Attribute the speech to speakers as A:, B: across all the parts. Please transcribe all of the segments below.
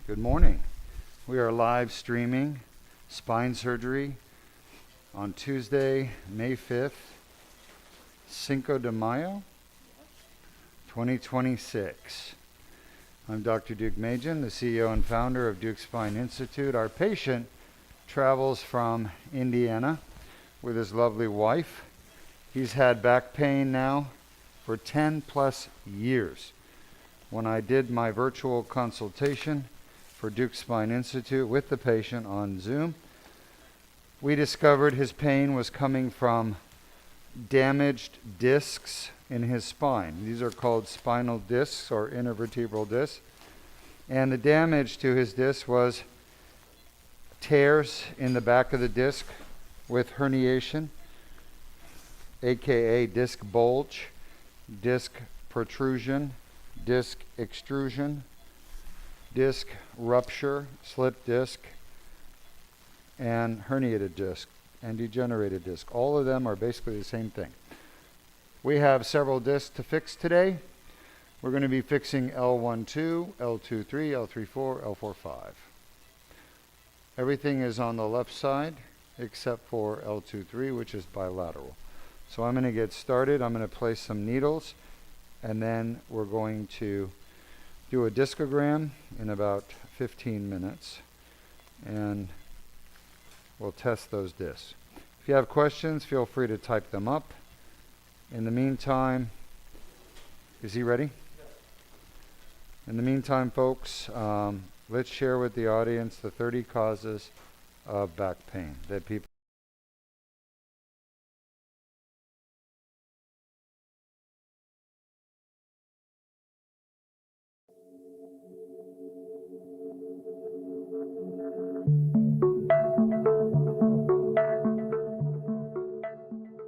A: Good morning. We are live streaming spine surgery on Tuesday, May 5th, Cinco de Mayo, 2026. I'm Dr. Deukmedjian, the CEO and founder of Deuk Spine Institute. Our patient travels from Indiana with his lovely wife. He's had back pain now for 10 plus years. When I did my virtual consultation for Deuk Spine Institute with the patient on Zoom, we discovered his pain was coming from damaged discs in his spine. These are called spinal discs or intervertebral discs. And the damage to his disc was tears in the back of the disc with herniation, aka disc bulge, disc protrusion, disc extrusion, disc rupture, slip disc, and herniated disc and degenerated disc. All of them are basically the same thing. We have several discs to fix today. We're going to be fixing L1-2, L2-3, L3-4, L4-5. Everything is on the left side except for L2-3, which is bilateral. So I'm going to get started. I'm going to place some needles, and then we're going to do a discogram in about 15 minutes, and we'll test those discs. If you have questions, feel free to type them up. In the meantime, is he ready? In the meantime, folks, let's share with the audience the 30 causes of back pain that people.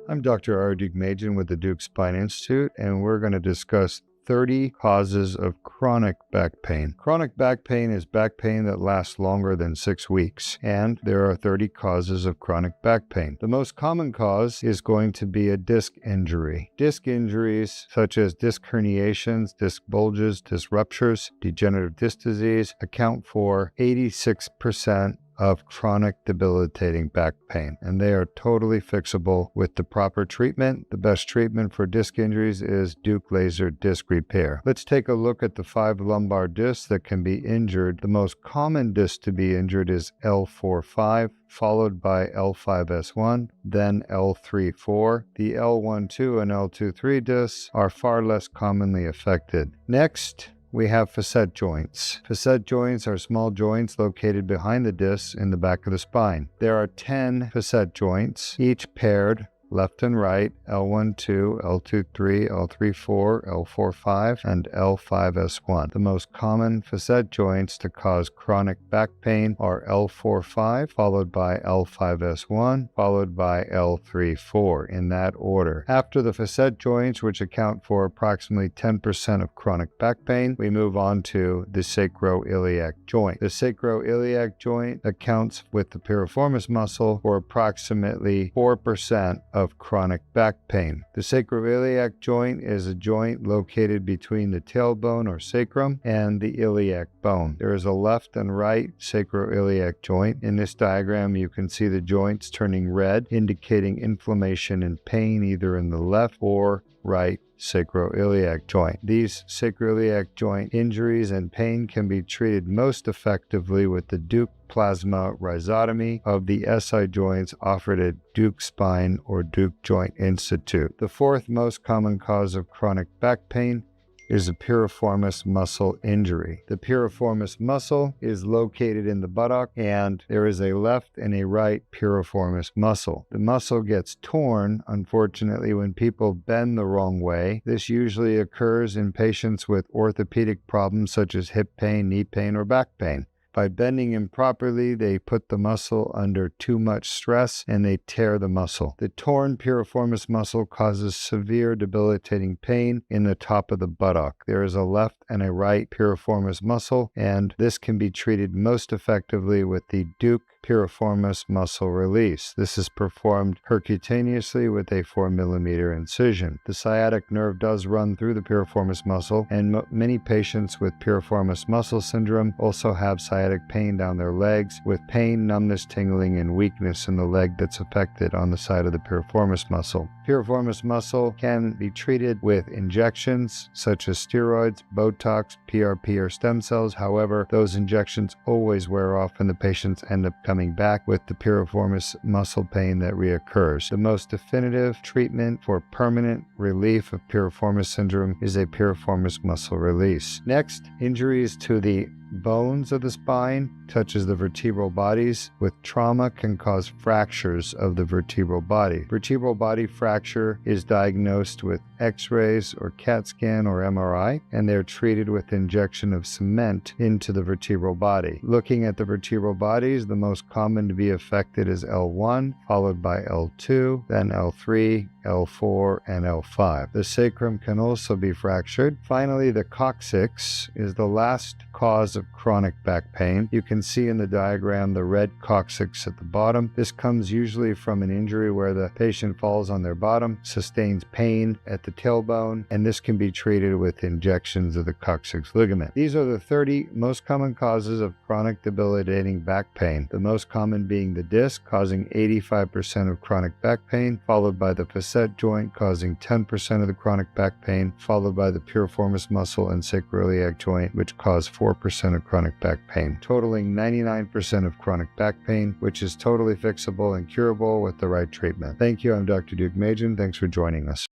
A: I'm Dr. R. Deukmedjian with the Deuk Spine Institute, and we're going to discuss 30 causes of chronic back pain. Chronic back pain is back pain that lasts longer than 6 weeks, and there are 30 causes of chronic back pain. The most common cause is going to be a disc injury. Disc injuries such as disc herniations, disc bulges, disc ruptures, degenerative disc disease account for 86% of chronic debilitating back pain, and they are totally fixable with the proper treatment. The best treatment for disc injuries is Deuk laser disc repair. Let's take a look at the 5 lumbar discs that can be injured. The most common disc to be injured is L4-5, followed by L5-S1, then L3-4. The L1-2 and L2-3 discs are far less commonly affected. Next, we have facet joints. Facet joints are small joints located behind the discs in the back of the spine. There are 10 facet joints, each paired left and right, L1-2, L2-3, L3-4, L4-5, and L5-S1. The most common facet joints to cause chronic back pain are L4-5, followed by L5-S1, followed by L3-4, in that order. After the facet joints, which account for approximately 10% of chronic back pain, we move on to the sacroiliac joint. The sacroiliac joint accounts with the piriformis muscle for approximately 4% of chronic back pain. The sacroiliac joint is a joint located between the tailbone or sacrum and the iliac bone. There is a left and right sacroiliac joint. In this diagram, you can see the joints turning red, indicating inflammation and pain either in the left or right sacroiliac joint. These sacroiliac joint injuries and pain can be treated most effectively with the Deuk plasma rhizotomy of the SI joints offered at Deuk Spine or Deuk Joint Institute. The fourth most common cause of chronic back pain is a piriformis muscle injury. The piriformis muscle is located in the buttock, and there is a left and a right piriformis muscle. The muscle gets torn, unfortunately, when people bend the wrong way. This usually occurs in patients with orthopedic problems such as hip pain, knee pain, or back pain. By bending improperly, they put the muscle under too much stress and they tear the muscle. The torn piriformis muscle causes severe debilitating pain in the top of the buttock. There is a left and a right piriformis muscle, and this can be treated most effectively with the Deuk piriformis muscle release. This is performed percutaneously with a 4-millimeter incision. The sciatic nerve does run through the piriformis muscle, and many patients with piriformis muscle syndrome also have sciatic pain down their legs, with pain, numbness, tingling, and weakness in the leg that's affected on the side of the piriformis muscle. Piriformis muscle can be treated with injections such as steroids, Botox, PRP, or stem cells. However, those injections always wear off and the patients end up coming back with the piriformis muscle pain that reoccurs. The most definitive treatment for permanent relief of piriformis syndrome is a piriformis muscle release. Next, injuries to the bones of the spine, such as the vertebral bodies, with trauma can cause fractures of the vertebral body. Vertebral body fracture is diagnosed with X-rays or CAT scan or MRI, and they're treated with injection of cement into the vertebral body. Looking at the vertebral bodies, the most common to be affected is L1, followed by L2, then L3, L4, and L5. The sacrum can also be fractured. Finally, the coccyx is the last cause of chronic back pain. You can see in the diagram the red coccyx at the bottom. This comes usually from an injury where the patient falls on their bottom, sustains pain at the tailbone, and this can be treated with injections of the coccyx ligament. These are the 30 most common causes of chronic debilitating back pain, the most common being the disc, causing 85% of chronic back pain, followed by the facet joint, causing 10% of the chronic back pain, followed by the piriformis muscle and sacroiliac joint, which cause 4% of chronic back pain, totaling 99% of chronic back pain, which is totally fixable and curable with the right treatment. Thank you. I'm Dr. Deukmedjian. Thanks for joining us.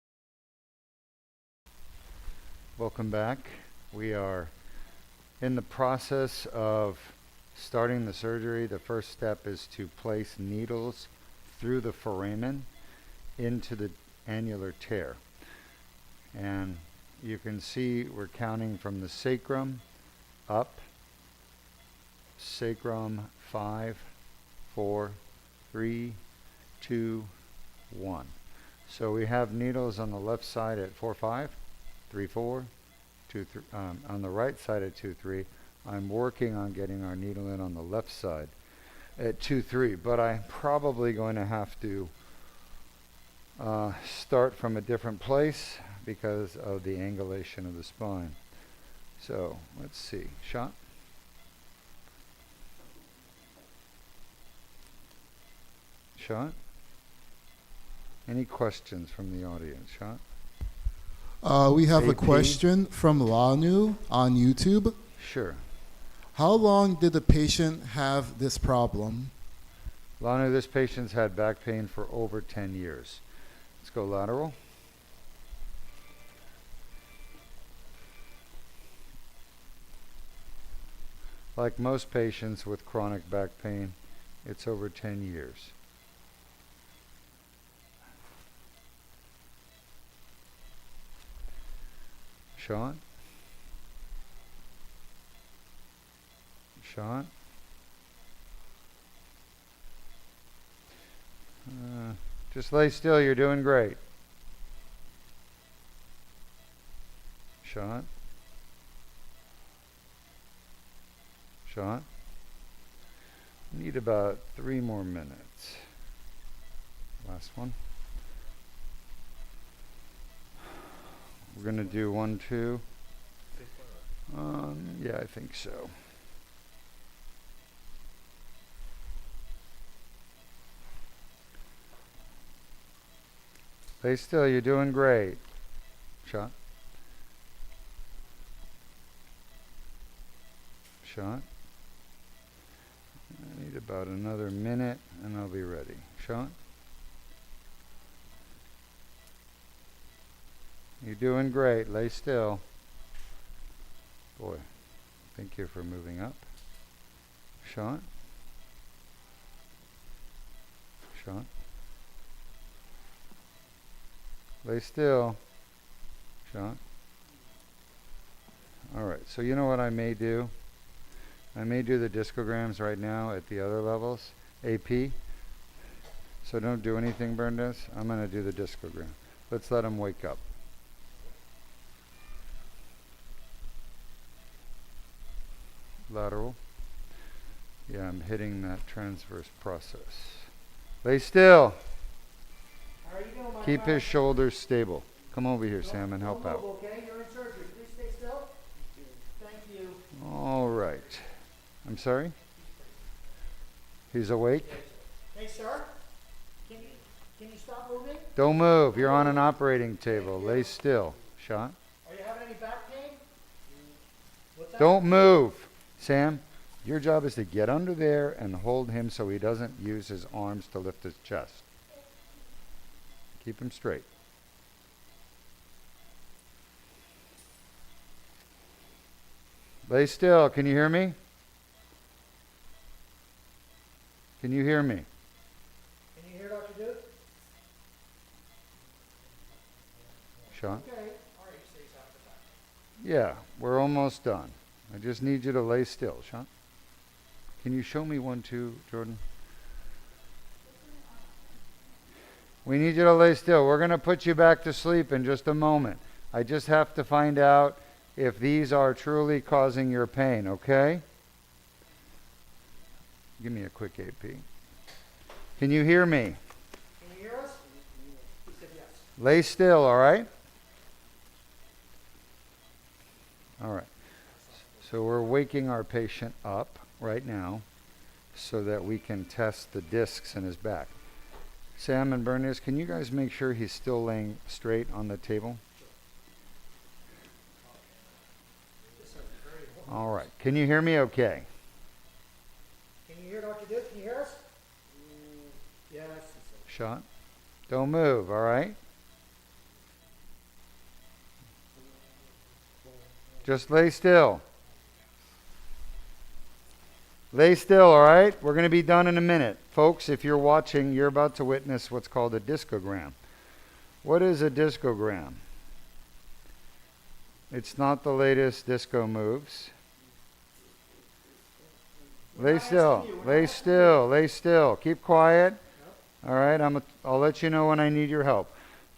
A: Welcome back. We are in the process of starting the surgery. The first step is to place needles through the foramen into the annular tear. And you can see we're counting from the sacrum up. Sacrum 5, 4, 3, 2, 1. So we have needles on the left side at 4, 5, 3, 4, 2, 3, on the right side at 2, 3. I'm working on getting our needle in on the left side at 2, 3, but I'm probably going to have to start from a different place because of the angulation of the spine. So let's see. Shot. Shot. Any questions from the audience? Shot.
B: We have
A: AP?
B: a question from Lanu on YouTube.
A: Sure.
B: How long did the patient have this problem?
A: Lanu, this patient's had back pain for over 10 years. Let's go lateral. Like most patients with chronic back pain, it's over 10 years. Shot. Shot. Just lay still, you're doing great. Shot. Shot. Need about 3 more minutes. Last one. We're going to do 1, 2. Yeah, I think so. Stay still, you're doing great. Shot. Shot. I need about another minute and I'll be ready. Shot. You're doing great. Lay still. Boy, thank you for moving up. Shot. Shot. Lay still. Shot. All right, so you know what I may do? I may do the discograms right now at the other levels, AP. So don't do anything, Berndes. I'm going to do the discogram. Let's let them wake up. Lateral. Yeah, I'm hitting that transverse process. Lay still.
C: How are you doing, my
A: Keep
C: friend?
A: his shoulders stable. Come over here, Sam, and help
C: Don't
A: out.
C: move, okay? You're in surgery. Please stay still. Thank you.
A: All right. I'm sorry? He's awake?
C: Hey, sir. Can you stop moving?
A: Don't move. You're on an operating table. Lay still. Shot.
C: Are you having any back pain? What's that?
A: Don't move. Sam, your job is to get under there and hold him so he doesn't use his arms to lift his chest. Keep him straight. Lay still. Can you hear me? Can you hear me?
C: Can you hear Dr. Deuk?
A: Sean?
C: Okay.
A: Yeah, we're almost done. I just need you to lay still, Sean. Can you show me 1, 2, Jordan? We need you to lay still. We're going to put you back to sleep in just a moment. I just have to find out if these are truly causing your pain, okay? Give me a quick AP. Can you hear me?
C: Can you hear us? He said yes.
A: Lay still, all right? All right. So we're waking our patient up right now so that we can test the discs in his back. Sam and Bernice, can you guys make sure he's still laying straight on the table? All right. Can you hear me okay?
C: Can you hear Dr. Deuk? Can you hear us? Yes.
A: Shot. Don't move, all right? Just lay still. Lay still, all right? We're going to be done in a minute. Folks, if you're watching, you're about to witness what's called a discogram. What is a discogram? It's not the latest disco moves. Lay still. Lay still. Lay still. Keep quiet. All right? I'll let you know when I need your help.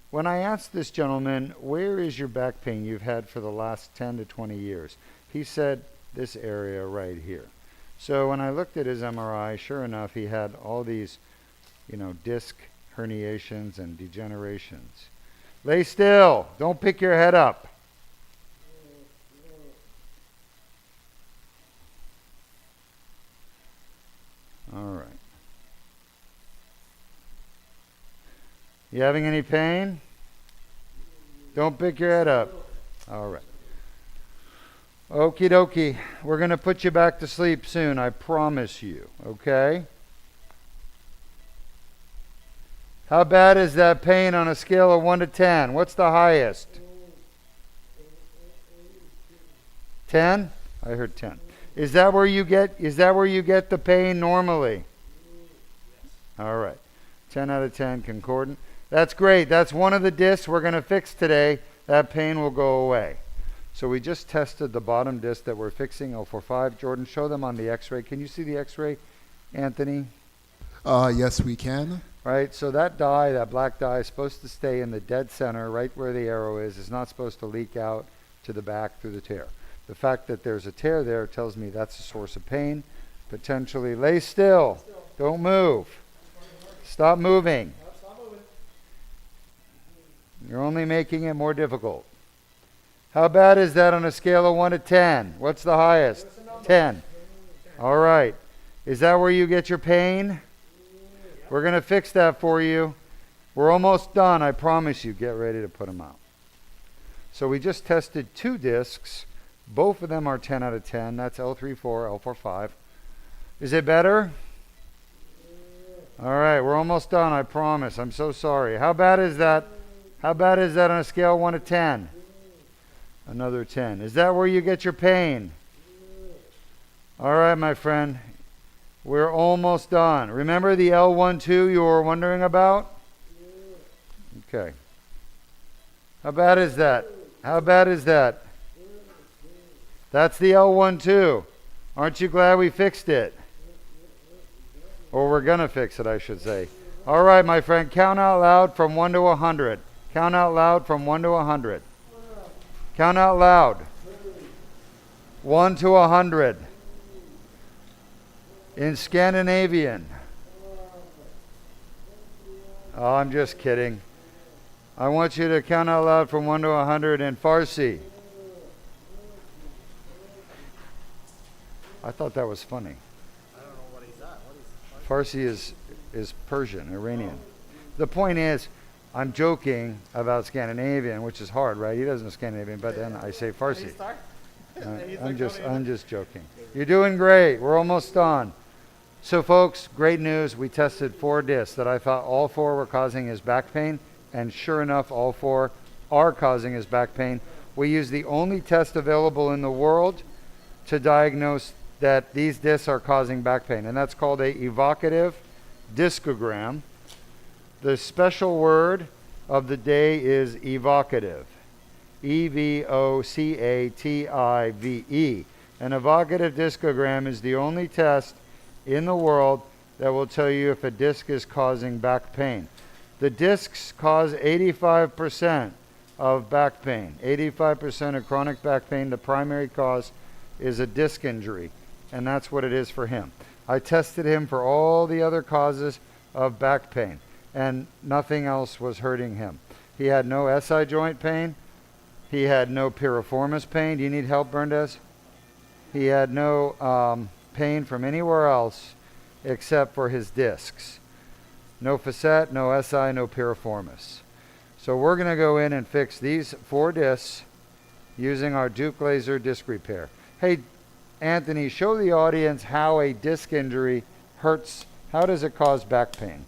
A: When I asked this gentleman, where is your back pain you've had for the last 10 to 20 years? He said, this area right here. So when I looked at his MRI, sure enough, he had all these, disc herniations and degenerations. Lay still. Don't pick your head up. All right. You having any pain? Don't pick your head up. All right. Okie dokie. We're going to put you back to sleep soon, I promise you. Okay? How bad is that pain on a scale of 1 to 10? What's the highest? 10? I heard 10. Is that where you get the pain normally? All right. 10 out of 10 concordant. That's great. That's one of the discs we're going to fix today. That pain will go away. So we just tested the bottom disc that we're fixing, L4-5. Jordan, show them on the x-ray. Can you see the x-ray, Anthony?
B: Yes, we can.
A: Right, so that dye, that black dye, is supposed to stay in the dead center, right where the arrow is. It's not supposed to leak out to the back through the tear. The fact that there's a tear there tells me that's a source of pain. Potentially, lay still. Don't move. Stop moving. You're only making it more difficult. How bad is that on a scale of 1 to 10? What's the highest? 10. All right. Is that where you get your pain? We're going to fix that for you. We're almost done, I promise you. Get ready to put them out. So we just tested 2 discs. Both of them are 10 out of 10. That's L3-4, L4-5. Is it better? All right, we're almost done, I promise. I'm so sorry. How bad is that? How bad is that on a scale of 1 to 10? Another 10. Is that where you get your pain? All right, my friend. We're almost done. Remember the L1-2 you were wondering about? Okay. How bad is that? How bad is that? That's the L1-2. Aren't you glad we fixed it? Or we're going to fix it, I should say. All right, my friend. Count out loud from 1 to 100. Count out loud from 1 to 100. Count out loud. 1 to 100. In Scandinavian. Oh, I'm just kidding. I want you to count out loud from 1 to 100 in Farsi. I thought that was funny.
C: I don't know what he's at.
A: Farsi is Persian, Iranian. The point is, I'm joking about Scandinavian, which is hard, right? He doesn't know Scandinavian, but then I say Farsi. I'm just joking. You're doing great. We're almost done. So folks, great news. We tested 4 discs that I thought all 4 were causing his back pain, and sure enough, all 4 are causing his back pain. We use the only test available in the world to diagnose that these discs are causing back pain, and that's called a evocative discogram. The special word of the day is evocative. E-V-O-C-A-T-I-V-E. An evocative discogram is the only test in the world that will tell you if a disc is causing back pain. The discs cause 85% of back pain. 85% of chronic back pain, the primary cause is a disc injury, and that's what it is for him. I tested him for all the other causes of back pain, and nothing else was hurting him. He had no SI joint pain. He had no piriformis pain. Do you need help, Berndes? He had no pain from anywhere else except for his discs. No facet, no SI, no piriformis. So we're going to go in and fix these 4 discs using our Deuk laser disc repair. Hey, Anthony, show the audience how a disc injury hurts. How does it cause back pain?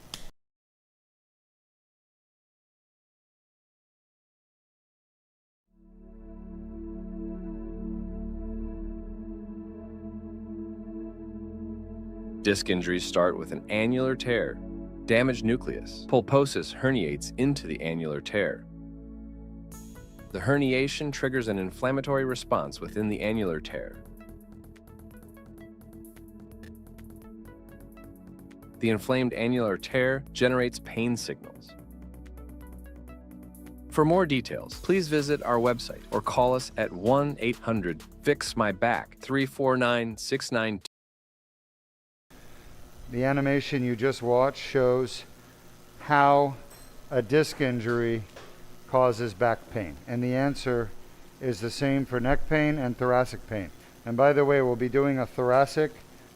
D: Disc injuries start with an annular tear, damaged nucleus. Pulposis herniates into the annular tear. The herniation triggers an inflammatory response within the annular tear. The inflamed annular tear generates pain signals. For more details, please visit our website or call us at 1-800-FIX-MY-BACK 349-692.
A: The animation you just watched shows how a disc injury causes back pain. And the answer is the same for neck pain and thoracic pain. And by the way, we'll be doing a thoracic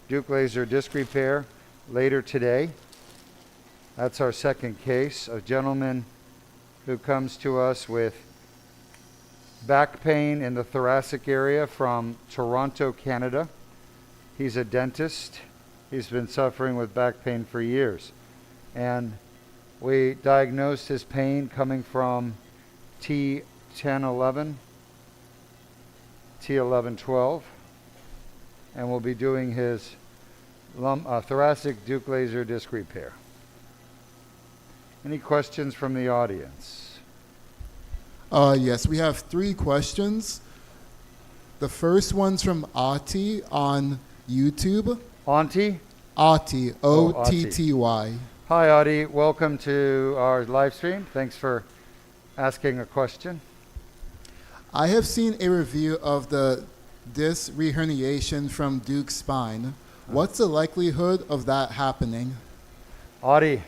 A: Deuk laser disc repair later today. That's our second case, a gentleman who comes to us with back pain in the thoracic area from Toronto, Canada. He's a dentist. He's been suffering with back pain for years. And we diagnosed his pain coming from T1011, T1112, and we'll be doing his thoracic Deuk laser disc repair. Any questions from the audience?
B: Yes, we have 3 questions. The first one's from Ati on YouTube.
A: Auntie?
B: Ati, O-T-T-Y.
A: Hi, Audie. Welcome to our live stream. Thanks for asking a question.
B: I have seen a review of the disc reherniation from Deuk Spine. What's the likelihood of that happening?
A: Audie.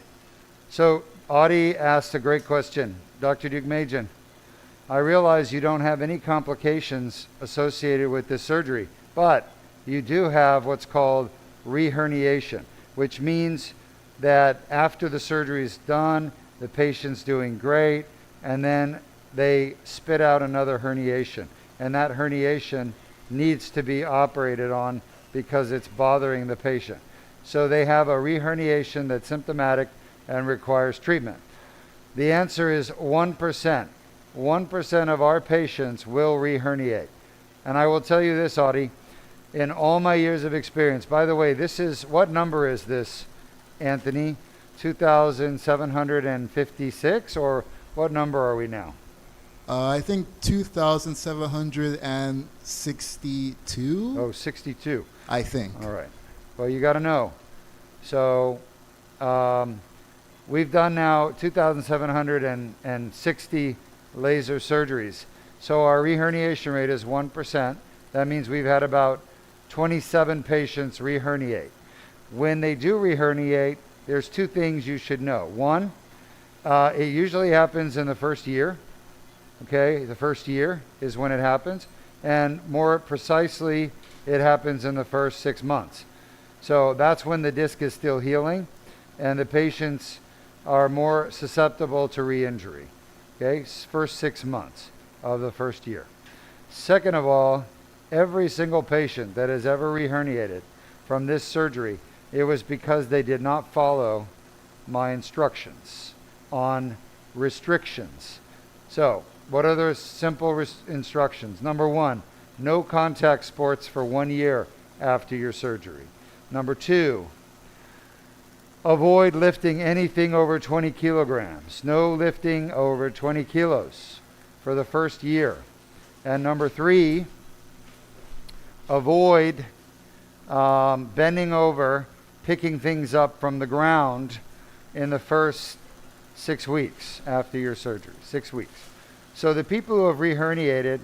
A: So, Audie asked a great question. Dr. Deukmedjian, I realize you don't have any complications associated with this surgery, but you do have what's called reherniation, which means that after the surgery is done, the patient's doing great, and then they spit out another herniation. And that herniation needs to be operated on because it's bothering the patient. So they have a reherniation that's symptomatic and requires treatment. The answer is 1%. 1% of our patients will reherniate. And I will tell you this, Audie, in all my years of experience, by the way, this is, what number is this, Anthony? 2,756, or what number are we now?
B: I think 2,762.
A: Oh, 62.
B: I think.
A: All right. Well, you got to know. So we've done now 2,760 laser surgeries. So our reherniation rate is 1%. That means we've had about 27 patients reherniate. when they do reherniate, there's two things you should know. One, it usually happens in the first year. Okay, the first year is when it happens. And more precisely, it happens in the first 6 months. So that's when the disc is still healing and the patients are more susceptible to re-injury. Okay, first 6 months of the first year. Second of all, every single patient that has ever re-herniated from this surgery, it was because they did not follow my instructions on restrictions. So, what are those simple instructions? Number one, no contact sports for 1 year after your surgery. Number two, avoid lifting anything over 20 kilograms. No lifting over 20 kilos for the first year. And number three, avoid bending over, picking things up from the ground in the first 6 weeks after your surgery. 6 weeks. So the people who have re-herniated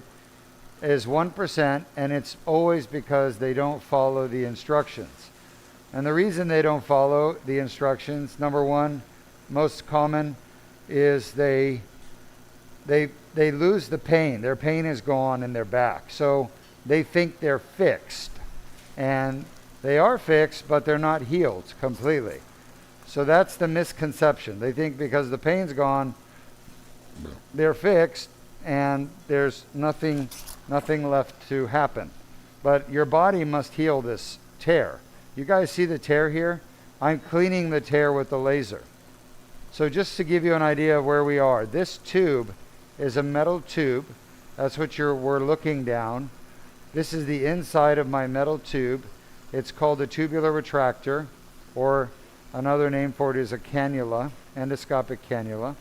A: is 1%, and it's always because they don't follow the instructions. And the reason they don't follow the instructions, number one, most common, is they lose the pain. Their pain is gone in their back. So they think they're fixed. And they are fixed, but they're not healed completely. So that's the misconception. They think because the pain's gone, they're fixed and there's nothing left to happen. But your body must heal this tear. You guys see the tear here? I'm cleaning the tear with the laser. So just to give you an idea of where we are, this tube is a metal tube. That's what we're looking down. This is the inside of my metal tube. It's called a tubular retractor, or another name for it is a cannula, endoscopic cannula.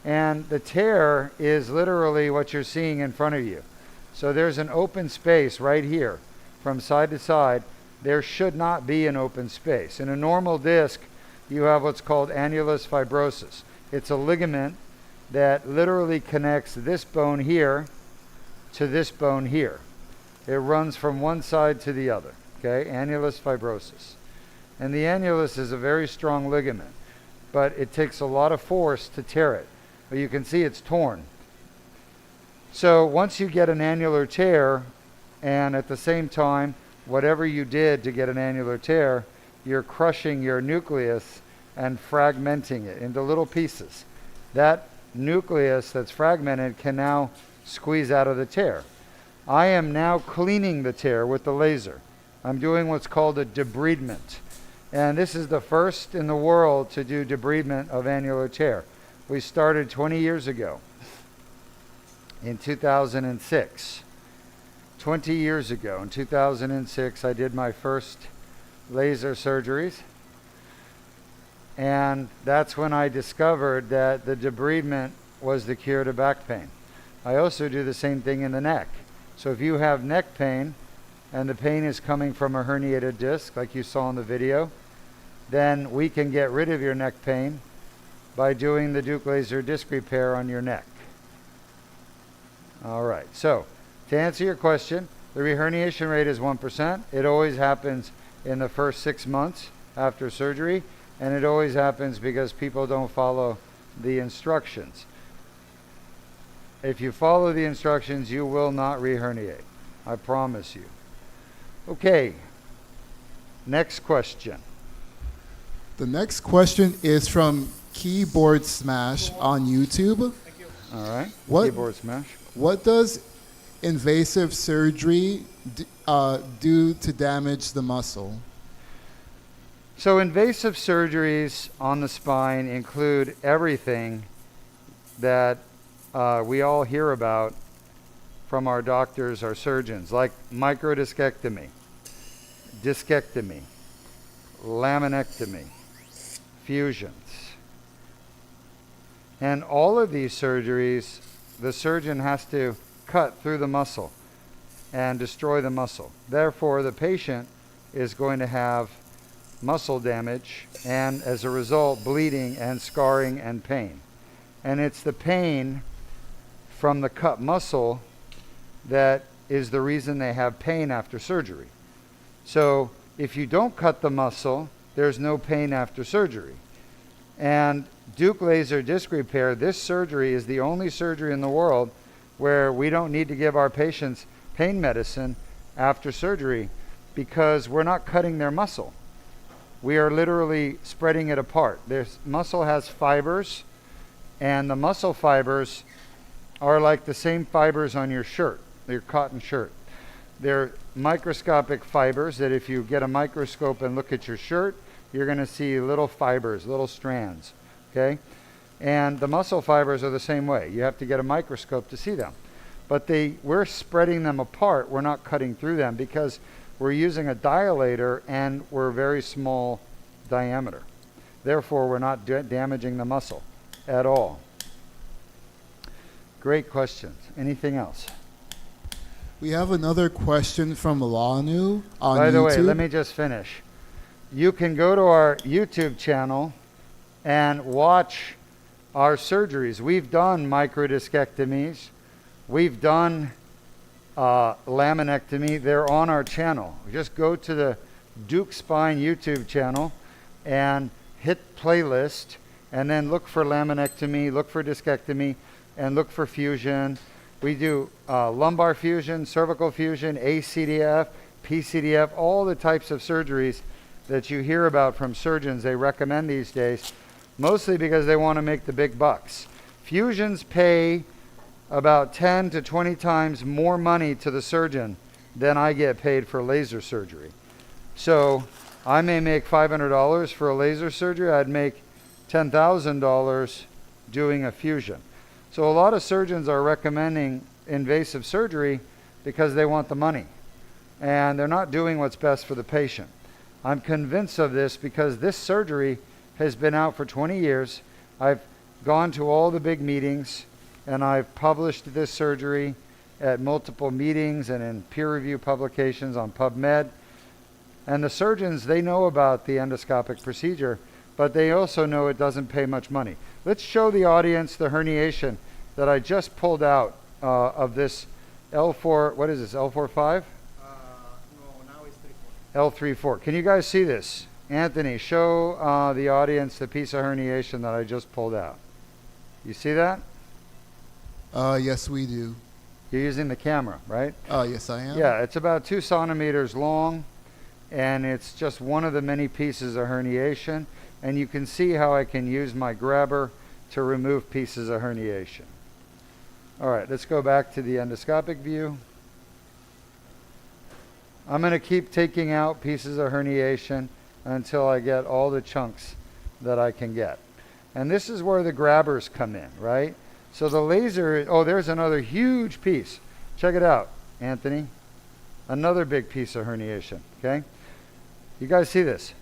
A: And the tear is literally what you're seeing in front of you. So there's an open space right here from side to side. There should not be an open space. In a normal disc, you have what's called annulus fibrosus. It's a ligament that literally connects this bone here to this bone here. It runs from one side to the other, okay? Annulus fibrosus. And the annulus is a very strong ligament, but it takes a lot of force to tear it. But you can see it's torn. So once you get an annular tear, and at the same time, whatever you did to get an annular tear, you're crushing your nucleus and fragmenting it into little pieces. That nucleus that's fragmented can now squeeze out of the tear. I am now cleaning the tear with the laser. I'm doing what's called a debridement. And this is the first in the world to do debridement of annular tear. We started 20 years ago in 2006. 20 years ago, in 2006, I did my first laser surgeries. And that's when I discovered that the debridement was the cure to back pain. I also do the same thing in the neck. So if you have neck pain, and the pain is coming from a herniated disc, like you saw in the video, then we can get rid of your neck pain by doing the Deuk laser disc repair on your neck. All right, so to answer your question, the reherniation rate is 1%. It always happens in the first 6 months after surgery, and it always happens because people don't follow the instructions. If you follow the instructions, you will not reherniate. I promise you. Okay, next question.
B: The next question is from Keyboard Smash on YouTube.
A: All right,
B: What-
A: keyboard smash.
B: What does invasive surgery do to damage the muscle?
A: So invasive surgeries on the spine include everything that we all hear about from our doctors, our surgeons, like microdiscectomy, discectomy, laminectomy, fusions. And all of these surgeries, the surgeon has to cut through the muscle and destroy the muscle. Therefore, the patient is going to have muscle damage and, as a result, bleeding and scarring and pain. And it's the pain from the cut muscle that is the reason they have pain after surgery. So if you don't cut the muscle, there's no pain after surgery. And Deuk laser disc repair, this surgery is the only surgery in the world where we don't need to give our patients pain medicine after surgery because we're not cutting their muscle. We are literally spreading it apart. This muscle has fibers, and the muscle fibers are like the same fibers on your shirt, your cotton shirt. They're microscopic fibers that if you get a microscope and look at your shirt, you're going to see little fibers, little strands, okay? And the muscle fibers are the same way. You have to get a microscope to see them. But we're spreading them apart. We're not cutting through them because we're using a dilator and we're very small diameter. Therefore, we're not damaging the muscle at all. Great questions. Anything else?
B: We have another question from Lanu on YouTube.
A: By the way, let me just finish. You can go to our YouTube channel and watch our surgeries. We've done microdiscectomies. We've done laminectomy. They're on our channel. Just go to the Deuk Spine YouTube channel and hit playlist and then look for laminectomy, look for discectomy, and look for fusion. We do lumbar fusion, cervical fusion, ACDF, PCDF, all the types of surgeries that you hear about from surgeons. They recommend these days, mostly because they want to make the big bucks. Fusions pay about 10 to 20 times more money to the surgeon than I get paid for laser surgery. So I may make $500 for a laser surgery. I'd make $10,000 doing a fusion. So a lot of surgeons are recommending invasive surgery because they want the money. And they're not doing what's best for the patient. I'm convinced of this because this surgery has been out for 20 years. I've gone to all the big meetings and I've published this surgery at multiple meetings and in peer-reviewed publications on PubMed. And the surgeons, they know about the endoscopic procedure, but they also know it doesn't pay much money. Let's show the audience the herniation that I just pulled out of this L4, what is this, L4-5?
C: No, now it's 3/4.
A: L3-4. Can you guys see this? Anthony, show the audience the piece of herniation that I just pulled out. You see that?
B: Yes, we do.
A: You're using the camera, right?
B: Yes, I am.
A: Yeah, it's about 2 centimeters long, and it's just one of the many pieces of herniation. And you can see how I can use my grabber to remove pieces of herniation. All right, let's go back to the endoscopic view. I'm going to keep taking out pieces of herniation until I get all the chunks that I can get. And this is where the grabbers come in, right? So the laser, oh, there's another huge piece. Check it out, Anthony. Another big piece of herniation, okay? You guys see this?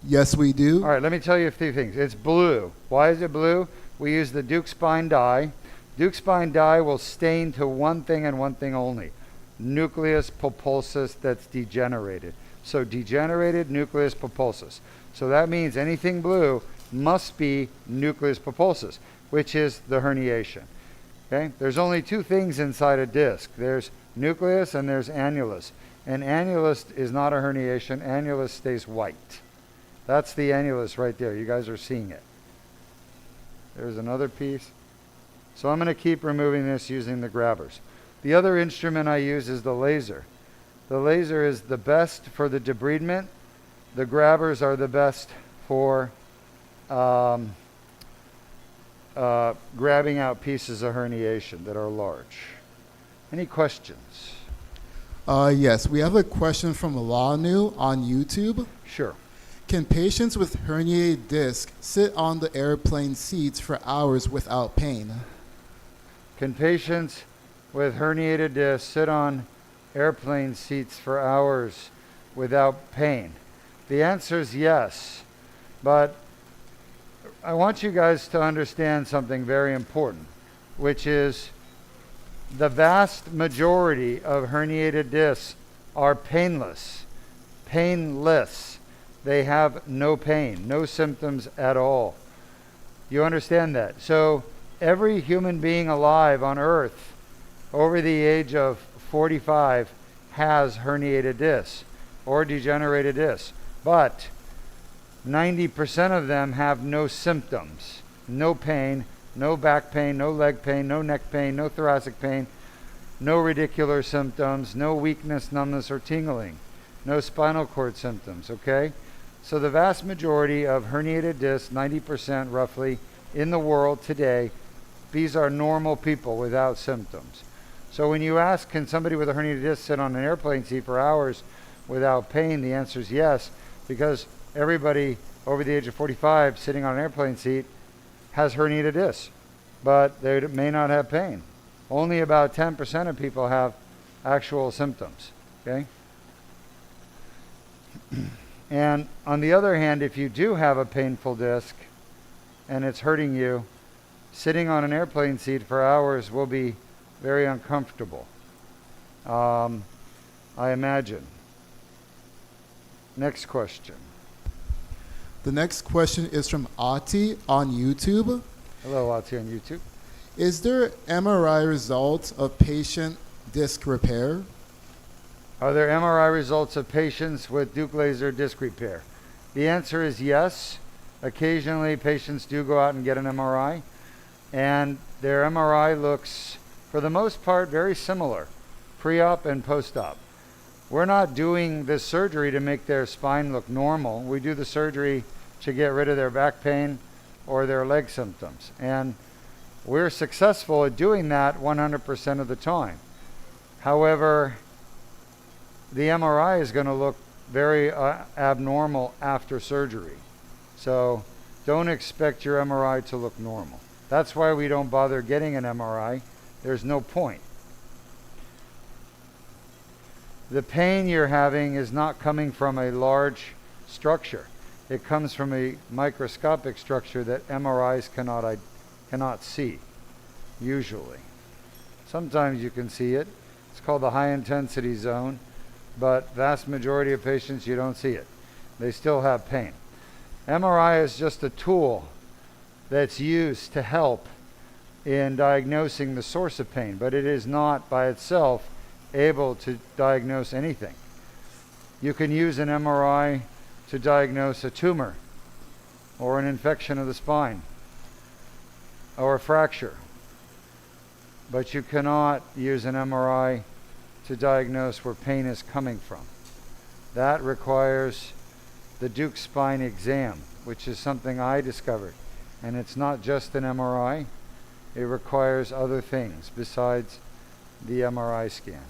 B: Yes, we do.
A: All right, let me tell you a few things. It's blue. Why is it blue? We use the Deuk Spine dye. Deuk Spine dye will stain to one thing and one thing only: nucleus pulposus that's degenerated. So degenerated nucleus pulposus. So that means anything blue must be nucleus pulposus, which is the herniation. Okay? There's only 2 things inside a disc. There's nucleus and there's annulus. And annulus is not a herniation. Annulus stays white. That's the annulus right there. You guys are seeing it. There's another piece. So I'm going to keep removing this using the grabbers. The other instrument I use is the laser. The laser is the best for the debridement. The grabbers are the best for grabbing out pieces of herniation that are large. Any questions?
B: Yes, we have a question from Lanu on YouTube.
A: Sure.
B: Can patients with herniated disc sit on the airplane seats for hours without pain?
A: Can patients with herniated discs sit on airplane seats for hours without pain? The answer is yes, but I want you guys to understand something very important, which is the vast majority of herniated discs are painless. They have no pain, no symptoms at all. You understand that? So every human being alive on Earth over the age of 45 has herniated discs, or degenerated disc. But 90% of them have no symptoms, no pain, no back pain, no leg pain, no neck pain, no thoracic pain, no radicular symptoms, no weakness, numbness, or tingling, no spinal cord symptoms, okay? So the vast majority of herniated discs, 90% roughly, in the world today, these are normal people without symptoms. So when you ask, can somebody with a herniated disc sit on an airplane seat for hours without pain, the answer is yes, because everybody over the age of 45 sitting on an airplane seat has herniated discs, but they may not have pain. Only about 10% of people have actual symptoms, okay? And on the other hand, if you do have a painful disc and it's hurting you, sitting on an airplane seat for hours will be very uncomfortable, I imagine. Next question.
B: The next question is from Ati on YouTube.
A: Hello, Ati on YouTube.
B: Is there MRI results of patient disc repair?
A: Are there MRI results of patients with Deuk laser disc repair? The answer is yes. Occasionally patients do go out and get an MRI, and their MRI looks, for the most part, very similar, pre-op and post-op. We're not doing this surgery to make their spine look normal. We do the surgery to get rid of their back pain or their leg symptoms. And we're successful at doing that 100% of the time. However, the MRI is going to look very abnormal after surgery. So don't expect your MRI to look normal. That's why we don't bother getting an MRI. There's no point. The pain you're having is not coming from a large structure. It comes from a microscopic structure that MRIs cannot see, usually. Sometimes you can see it. It's called the high intensity zone, but vast majority of patients, you don't see it. They still have pain. MRI is just a tool that's used to help in diagnosing the source of pain, but it is not by itself able to diagnose anything. You can use an MRI to diagnose a tumor or an infection of the spine or a fracture, but you cannot use an MRI to diagnose where pain is coming from. That requires the Deuk spine exam, which is something I discovered, and it's not just an MRI. It requires other things besides the MRI scan.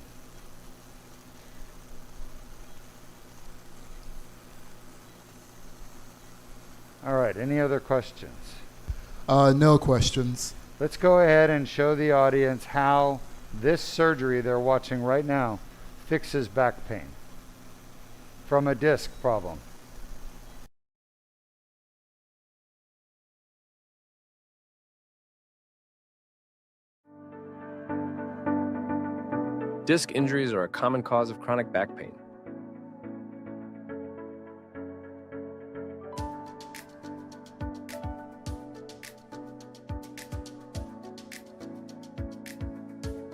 A: All right, any other questions?
B: No questions.
A: Let's go ahead and show the audience how this surgery they're watching right now fixes back pain from a disc problem.
D: Disc injuries are a common cause of chronic back pain.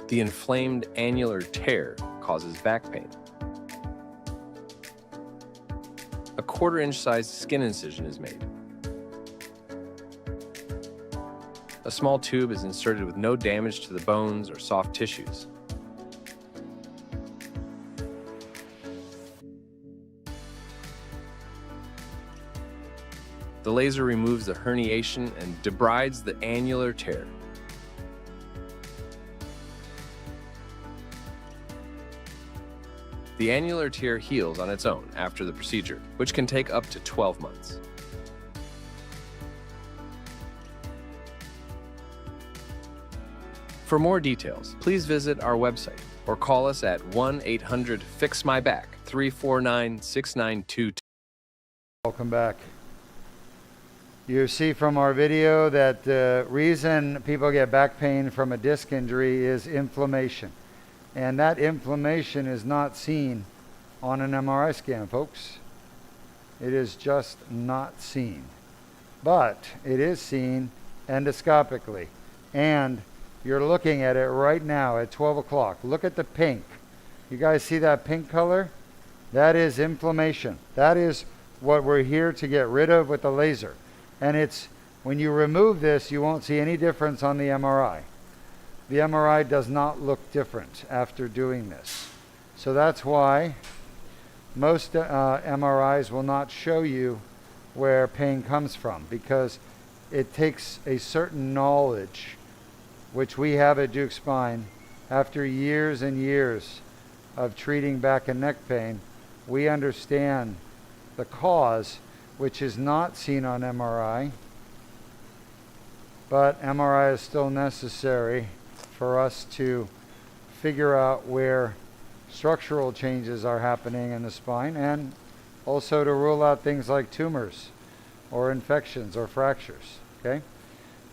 D: The inflamed annular tear causes back pain. A 1/4-inch sized skin incision is made. A small tube is inserted with no damage to the bones or soft tissues. The laser removes the herniation and debrides the annular tear. The annular tear heals on its own after the procedure, which can take up to 12 months. For more details, please visit our website or call us at 1-800-FIX-MY-BACK 349-6922.
A: Welcome back. You see from our video that the reason people get back pain from a disc injury is inflammation. And that inflammation is not seen on an MRI scan, folks. It is just not seen. But it is seen endoscopically. And you're looking at it right now at 12 o'clock. Look at the pink. You guys see that pink color? That is inflammation. That is what we're here to get rid of with the laser. And it's, when you remove this, you won't see any difference on the MRI. The MRI does not look different after doing this. So that's why most MRIs will not show you where pain comes from, because it takes a certain knowledge, which we have at Deuk Spine. After years and years of treating back and neck pain, we understand the cause, which is not seen on MRI, but MRI is still necessary for us to figure out where structural changes are happening in the spine, and also to rule out things like tumors or infections or fractures. Okay?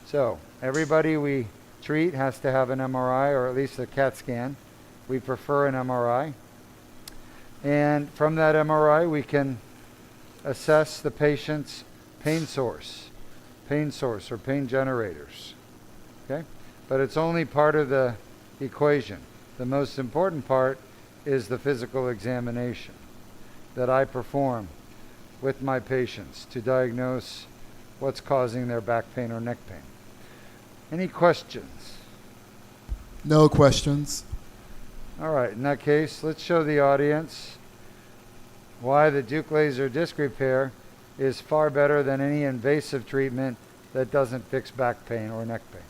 A: So everybody we treat has to have an MRI, or at least a CAT scan. We prefer an MRI. And from that MRI, we can assess the patient's pain source or pain generators. Okay? But it's only part of the equation. The most important part is the physical examination that I perform with my patients to diagnose what's causing their back pain or neck pain. Any questions?
B: No questions.
A: All right, in that case, let's show the audience why the Deuk laser disc repair is far better than any invasive treatment that doesn't fix back pain or neck pain.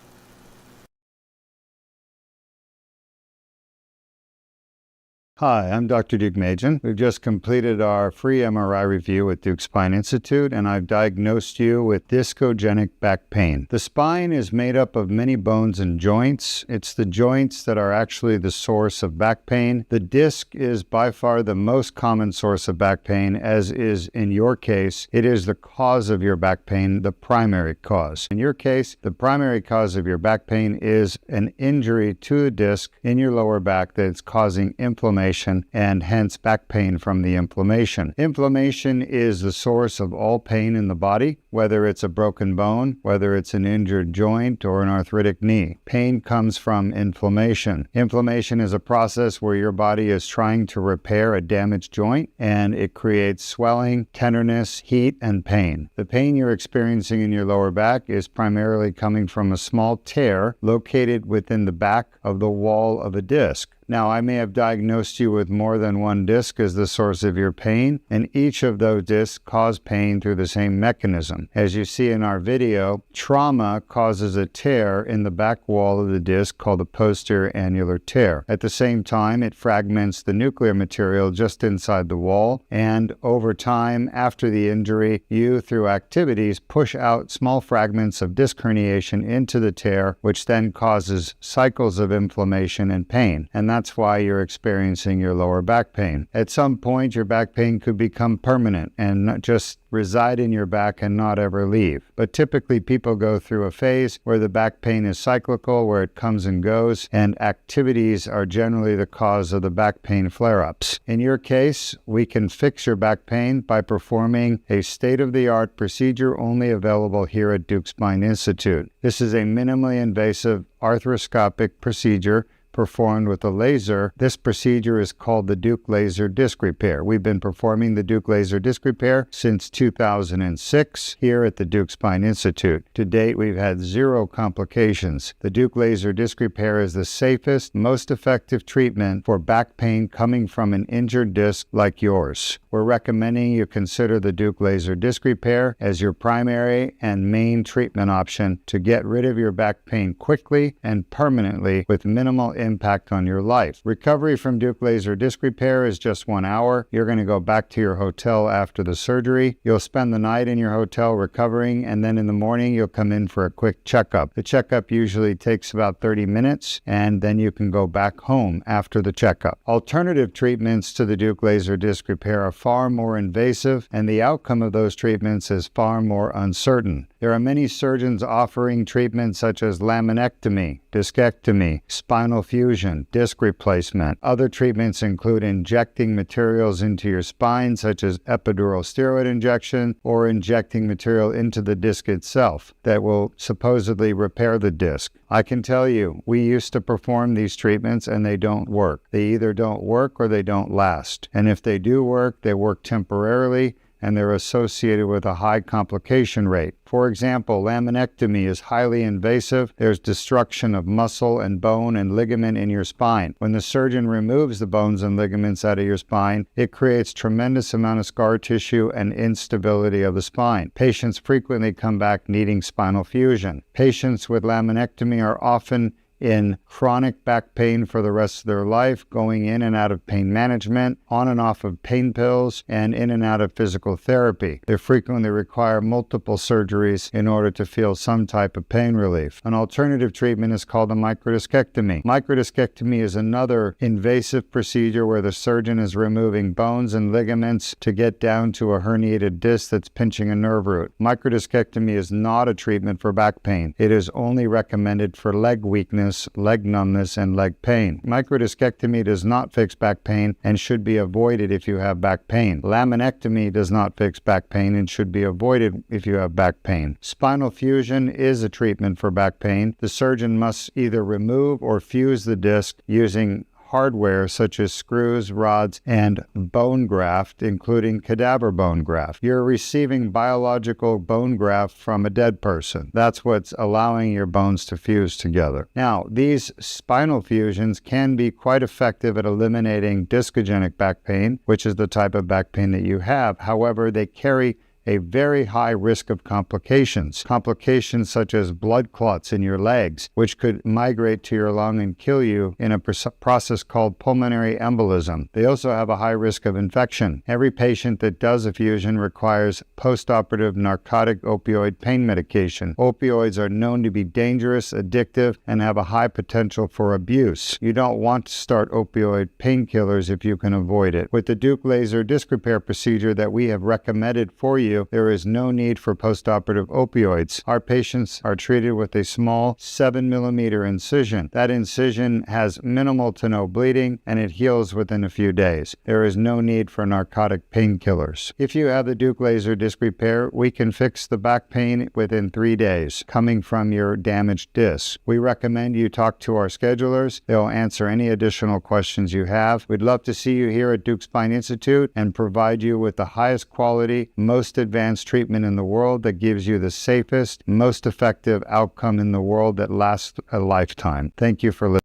A: Hi, I'm Dr. Deukmedjian. We've just completed our free MRI review at Deuk Spine Institute, and I've diagnosed you with discogenic back pain. The spine is made up of many bones and joints. It's the joints that are actually the source of back pain. The disc is by far the most common source of back pain, as is in your case. It is the cause of your back pain, the primary cause. In your case, the primary cause of your back pain is an injury to a disc in your lower back that's causing inflammation and hence back pain from the inflammation. Inflammation is the source of all pain in the body, whether it's a broken bone, whether it's an injured joint or an arthritic knee. Pain comes from inflammation. Inflammation is a process where your body is trying to repair a damaged joint, and it creates swelling, tenderness, heat, and pain. The pain you're experiencing in your lower back is primarily coming from a small tear located within the back of the wall of a disc. Now, I may have diagnosed you with more than one disc as the source of your pain, and each of those discs cause pain through the same mechanism. As you see in our video, trauma causes a tear in the back wall of the disc called a posterior annular tear. At the same time, it fragments the nuclear material just inside the wall, and over time, after the injury, you, through activities, push out small fragments of disc herniation into the tear, which then causes cycles of inflammation and pain. And that's why you're experiencing your lower back pain. At some point, your back pain could become permanent and not just reside in your back and not ever leave. But typically people go through a phase where the back pain is cyclical, where it comes and goes, and activities are generally the cause of the back pain flare-ups. In your case, we can fix your back pain by performing a state-of-the-art procedure only available here at Deuk Spine Institute. This is a minimally invasive arthroscopic procedure performed with a laser. This procedure is called the Deuk laser disc repair. We've been performing the Deuk laser disc repair since 2006 here at the Deuk Spine Institute. To date, we've had 0 complications. The Deuk laser disc repair is the safest, most effective treatment for back pain coming from an injured disc like yours. We're recommending you consider the Deuk laser disc repair as your primary and main treatment option to get rid of your back pain quickly and permanently with minimal impact on your life. Recovery from Deuk laser disc repair is just 1 hour. You're going to go back to your hotel after the surgery. You'll spend the night in your hotel recovering, and then in the morning you'll come in for a quick checkup. The checkup usually takes about 30 minutes, and then you can go back home after the checkup. Alternative treatments to the Deuk laser disc repair are far more invasive, and the outcome of those treatments is far more uncertain. There are many surgeons offering treatments such as laminectomy, discectomy, spinal fusion, disc replacement. Other treatments include injecting materials into your spine, such as epidural steroid injection, or injecting material into the disc itself that will supposedly repair the disc. I can tell you, we used to perform these treatments and they don't work. They either don't work or they don't last. And if they do work, they work temporarily and they're associated with a high complication rate. For example, laminectomy is highly invasive. There's destruction of muscle and bone and ligament in your spine. When the surgeon removes the bones and ligaments out of your spine, it creates tremendous amount of scar tissue and instability of the spine. Patients frequently come back needing spinal fusion. Patients with laminectomy are often in chronic back pain for the rest of their life, going in and out of pain management, on and off of pain pills, and in and out of physical therapy. They frequently require multiple surgeries in order to feel some type of pain relief. An alternative treatment is called a microdiscectomy. Microdiscectomy is another invasive procedure where the surgeon is removing bones and ligaments to get down to a herniated disc that's pinching a nerve root. Microdiscectomy is not a treatment for back pain. It is only recommended for leg weakness, leg numbness, and leg pain. Microdiscectomy does not fix back pain and should be avoided if you have back pain. Laminectomy does not fix back pain and should be avoided if you have back pain. Spinal fusion is a treatment for back pain. The surgeon must either remove or fuse the disc using hardware such as screws, rods, and bone graft, including cadaver bone graft. You're receiving biological bone graft from a dead person. That's what's allowing your bones to fuse together. Now, these spinal fusions can be quite effective at eliminating discogenic back pain, which is the type of back pain that you have. However, they carry a very high risk of complications. Complications such as blood clots in your legs, which could migrate to your lung and kill you in a process called pulmonary embolism. They also have a high risk of infection. Every patient that does a fusion requires postoperative narcotic opioid pain medication. Opioids are known to be dangerous, addictive, and have a high potential for abuse. You don't want to start opioid painkillers if you can avoid it. With the Deuk laser disc repair procedure that we have recommended for you, there is no need for postoperative opioids. Our patients are treated with a small 7mm incision. That incision has minimal to no bleeding and it heals within a few days. There is no need for narcotic painkillers. If you have the Deuk laser disc repair, we can fix the back pain within 3 days coming from your damaged disc. We recommend you talk to our schedulers. They'll answer any additional questions you have. We'd love to see you here at Deuk Spine Institute and provide you with the highest quality, most advanced treatment in the world that gives you the safest, most effective outcome in the world that lasts a lifetime. Thank you for listening.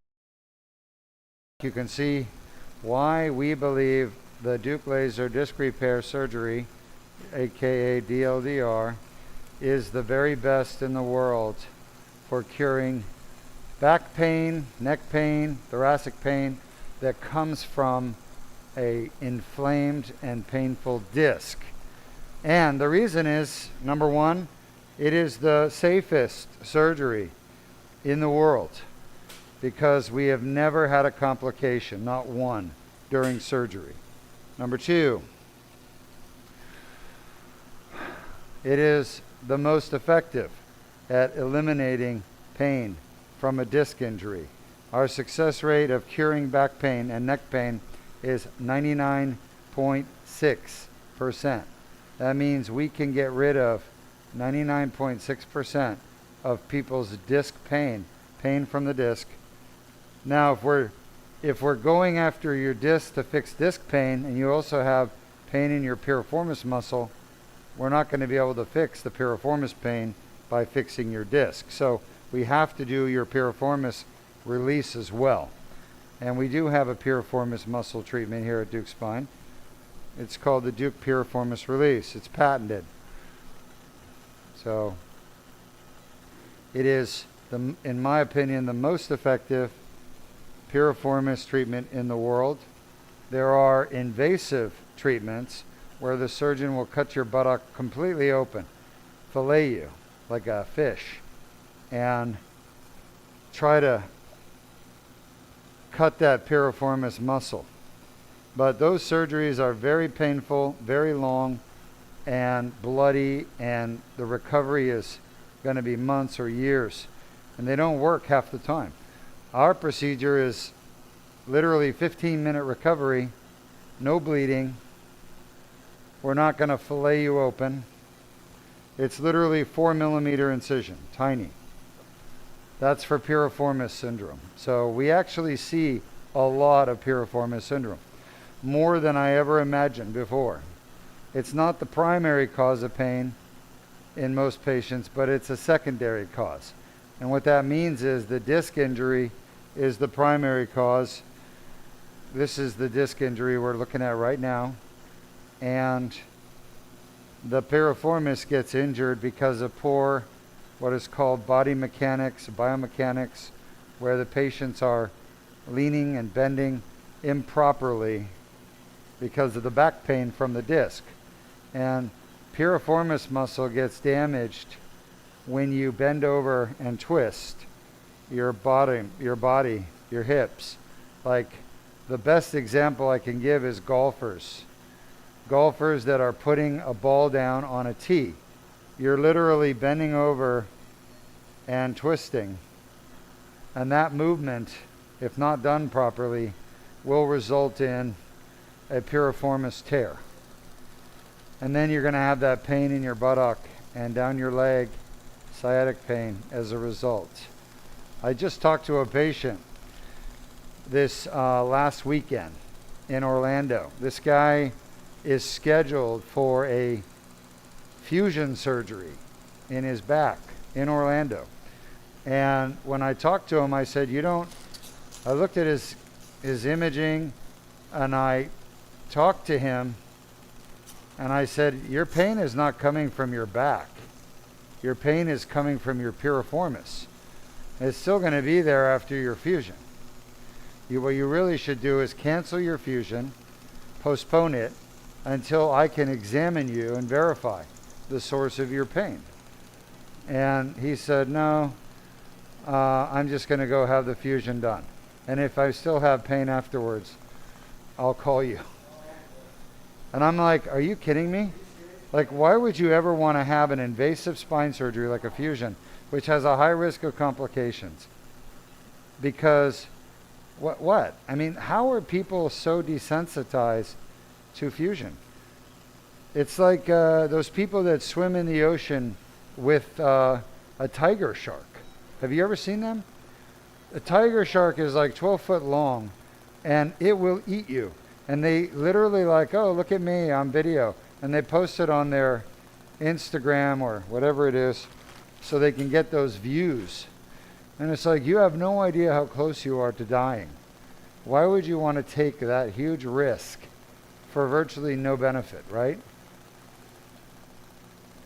A: You can see why we believe the Deuk laser disc repair surgery, aka DLDR, is the very best in the world for curing back pain, neck pain, thoracic pain that comes from an inflamed and painful disc. And the reason is, number one, it is the safest surgery in the world because we have never had a complication, not one, during surgery. Number two, it is the most effective at eliminating pain from a disc injury. Our success rate of curing back pain and neck pain is 99.6%. That means we can get rid of 99.6% of people's disc pain from the disc. Now, if we're going after your disc to fix disc pain and you also have pain in your piriformis muscle, we're not going to be able to fix the piriformis pain by fixing your disc. So we have to do your piriformis release as well. And we do have a piriformis muscle treatment here at Deuk Spine. It's called the Deuk piriformis release. It's patented. So it is, in my opinion, the most effective piriformis treatment in the world. There are invasive treatments where the surgeon will cut your buttock completely open, fillet you like a fish, and try to cut that piriformis muscle. But those surgeries are very painful, very long, and bloody, and the recovery is going to be months or years, and they don't work half the time. Our procedure is literally 15-minute recovery, no bleeding. We're not going to fillet you open. It's literally 4-millimeter incision, tiny. That's for piriformis syndrome. So we actually see a lot of piriformis syndrome, more than I ever imagined before. It's not the primary cause of pain in most patients, but it's a secondary cause. And what that means is the disc injury is the primary cause. This is the disc injury we're looking at right now. And the piriformis gets injured because of poor, what is called body mechanics, biomechanics, where the patients are leaning and bending improperly because of the back pain from the disc. And piriformis muscle gets damaged when you bend over and twist your body, your hips. Like, the best example I can give is golfers. Golfers that are putting a ball down on a tee. You're literally bending over and twisting. And that movement, if not done properly, will result in a piriformis tear. And then you're going to have that pain in your buttock and down your leg, sciatic pain as a result. I just talked to a patient this last weekend in Orlando. This guy is scheduled for a fusion surgery in his back in Orlando. And when I talked to him, I said, I looked at his imaging, and I talked to him, and I said, your pain is not coming from your back. Your pain is coming from your piriformis. It's still going to be there after your fusion. What you really should do is cancel your fusion, postpone it until I can examine you and verify the source of your pain. And he said, no, I'm just going to go have the fusion done. And if I still have pain afterwards, I'll call you. And I'm like, are you kidding me? Like, why would you ever want to have an invasive spine surgery like a fusion, which has a high risk of complications? Because what? I mean, how are people so desensitized to fusion? It's like those people that swim in the ocean with a tiger shark. Have you ever seen them? A tiger shark is like 12 foot long, and it will eat you. And they literally like, oh, look at me on video. And they post it on their Instagram or whatever it is so they can get those views. And it's like, you have no idea how close you are to dying. Why would you want to take that huge risk for virtually no benefit, right?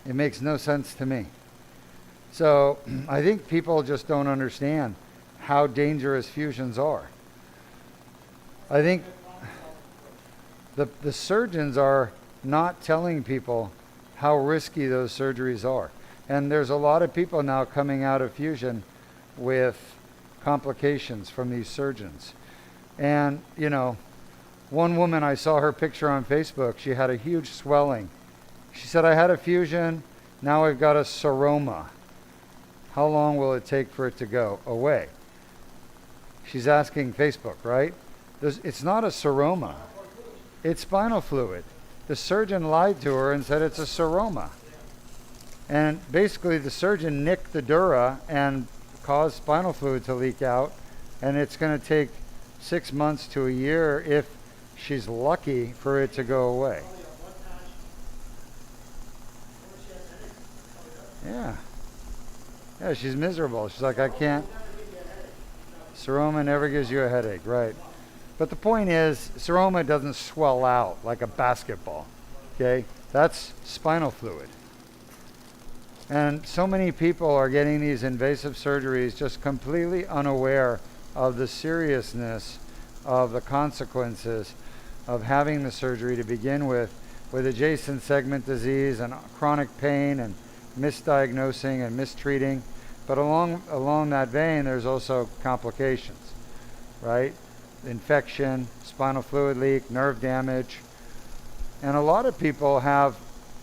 A: It makes no sense to me. So I think people just don't understand how dangerous fusions are. I think the surgeons are not telling people how risky those surgeries are. And there's a lot of people now coming out of fusion with complications from these surgeons. And, one woman, I saw her picture on Facebook, she had a huge swelling. She said, I had a fusion, now I've got a seroma. How long will it take for it to go away? She's asking Facebook, right? It's not a seroma. It's spinal fluid. The surgeon lied to her and said it's a seroma. And basically the surgeon nicked the dura and caused spinal fluid to leak out. And it's going to take 6 months to a year, if she's lucky, for it to go away. Yeah. Yeah, she's miserable. She's like, I can't. Seroma never gives you a headache, right? But the point is, seroma doesn't swell out like a basketball, okay? That's spinal fluid. And so many people are getting these invasive surgeries just completely unaware of the seriousness of the consequences of having the surgery to begin with adjacent segment disease and chronic pain and misdiagnosing and mistreating. But along that vein, there's also complications, right? Infection, spinal fluid leak, nerve damage. And a lot of people have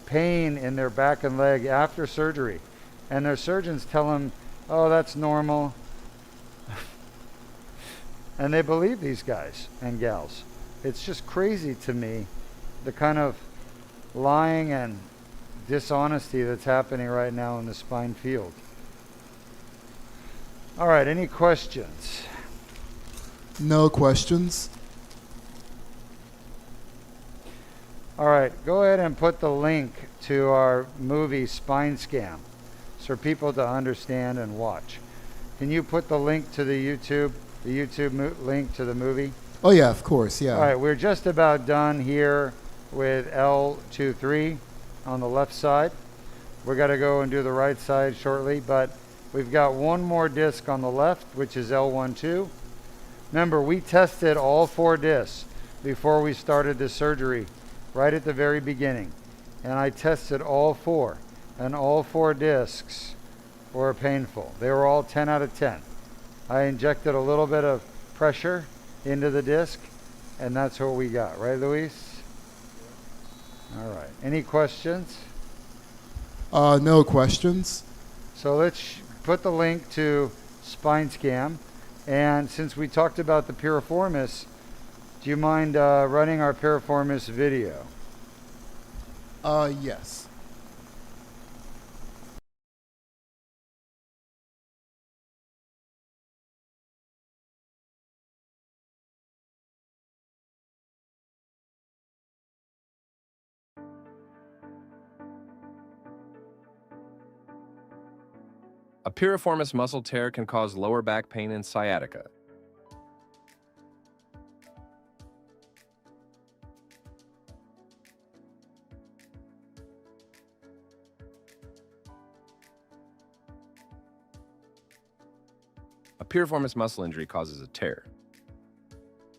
A: pain in their back and leg after surgery. and their surgeons tell them, oh, that's normal. And they believe these guys and gals. It's just crazy to me, the kind of lying and dishonesty that's happening right now in the spine field. All right, any questions?
B: No questions.
A: All right, go ahead and put the link to our movie Spine Scam for people to understand and watch. Can you put the link to the YouTube link to the movie?
B: Oh yeah, of course, yeah.
A: All right, we're just about done here with L2-3 on the left side. We're going to go and do the right side shortly, but we've got one more disc on the left, which is L1-2. Remember, we tested all 4 discs before we started the surgery, right at the very beginning. And I tested all 4, and all 4 discs were painful. They were all 10 out of 10. I injected a little bit of pressure into the disc, and that's what we got. Right, Luis? All right. Any questions?
B: No questions.
A: So let's put the link to Spine Scam. And since we talked about the piriformis, do you mind running our piriformis video?
B: Yes.
D: A piriformis muscle tear can cause lower back pain and sciatica. A piriformis muscle injury causes a tear,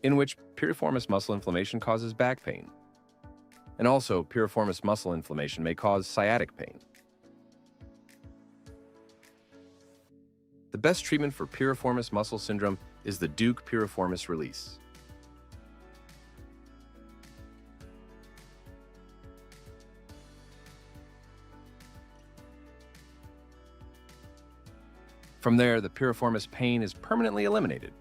D: in which piriformis muscle inflammation causes back pain. And also, piriformis muscle inflammation may cause sciatic pain. The best treatment for piriformis muscle syndrome is the Deuk piriformis release. From there, the piriformis pain is permanently eliminated.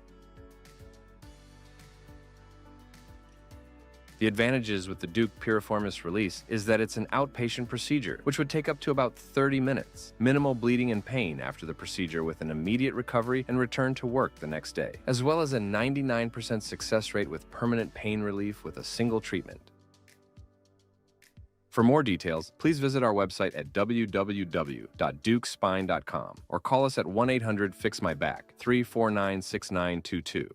D: The advantages with the Deuk piriformis release is that it's an outpatient procedure, which would take up to about 30 minutes. Minimal bleeding and pain after the procedure with an immediate recovery and return to work the next day, as well as a 99% success rate with permanent pain relief with a single treatment. For more details, please visit our website at www.deukspine.com or call us at 1-800-FIX-MY-BACK, 349-6922.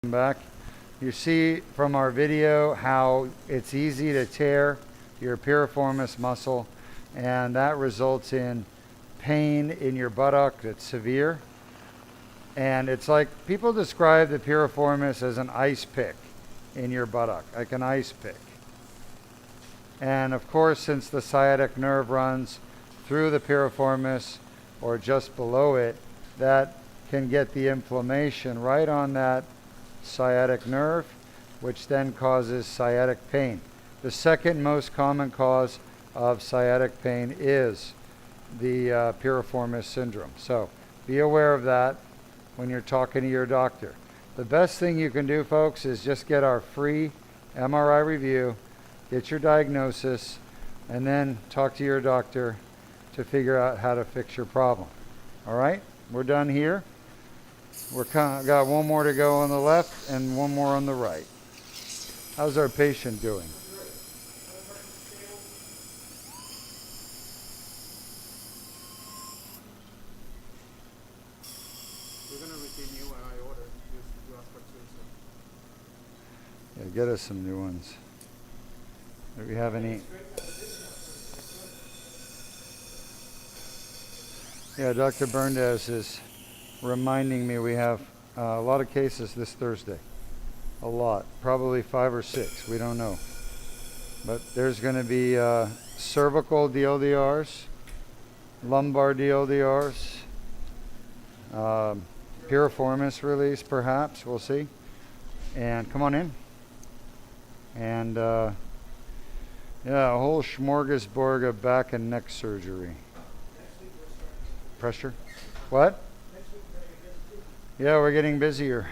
A: Back. You see from our video how it's easy to tear your piriformis muscle, and that results in pain in your buttock that's severe. And it's like people describe the piriformis as an ice pick in your buttock, like an ice pick. And of course, since the sciatic nerve runs through the piriformis or just below it, that can get the inflammation right on that sciatic nerve, which then causes sciatic pain. The second most common cause of sciatic pain is the piriformis syndrome. So be aware of that when you're talking to your doctor. The best thing you can do, folks, is just get our free MRI review, get your diagnosis, and then talk to your doctor to figure out how to fix your problem. All right, we're done here. We're got one more to go on the left and one more on the right. How's our patient doing?
E: We're going to receive new when I order. You ask for two.
A: Yeah, get us some new ones. Do we have any? Yeah, Dr. Berndes is reminding me we have a lot of cases this Thursday. A lot, probably 5 or 6, we don't know. But there's going to be cervical DLDRs, lumbar DLDRs, piriformis release perhaps, we'll see. And come on in. And Yeah, a whole smorgasbord of back and neck surgery. Pressure? What? Yeah, we're getting busier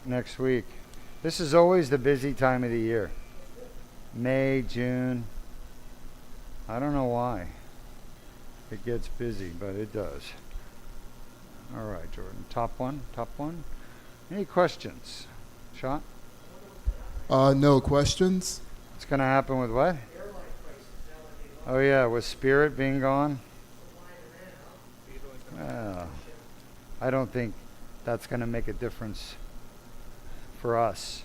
A: next week. This is always the busy time of the year. May, June. I don't know why it gets busy, but it does. All right, Jordan. Top one. Any questions? Shot?
B: No questions.
A: What's going to happen with what? Oh, yeah, with Spirit being gone? Well, I don't think that's going to make a difference for us.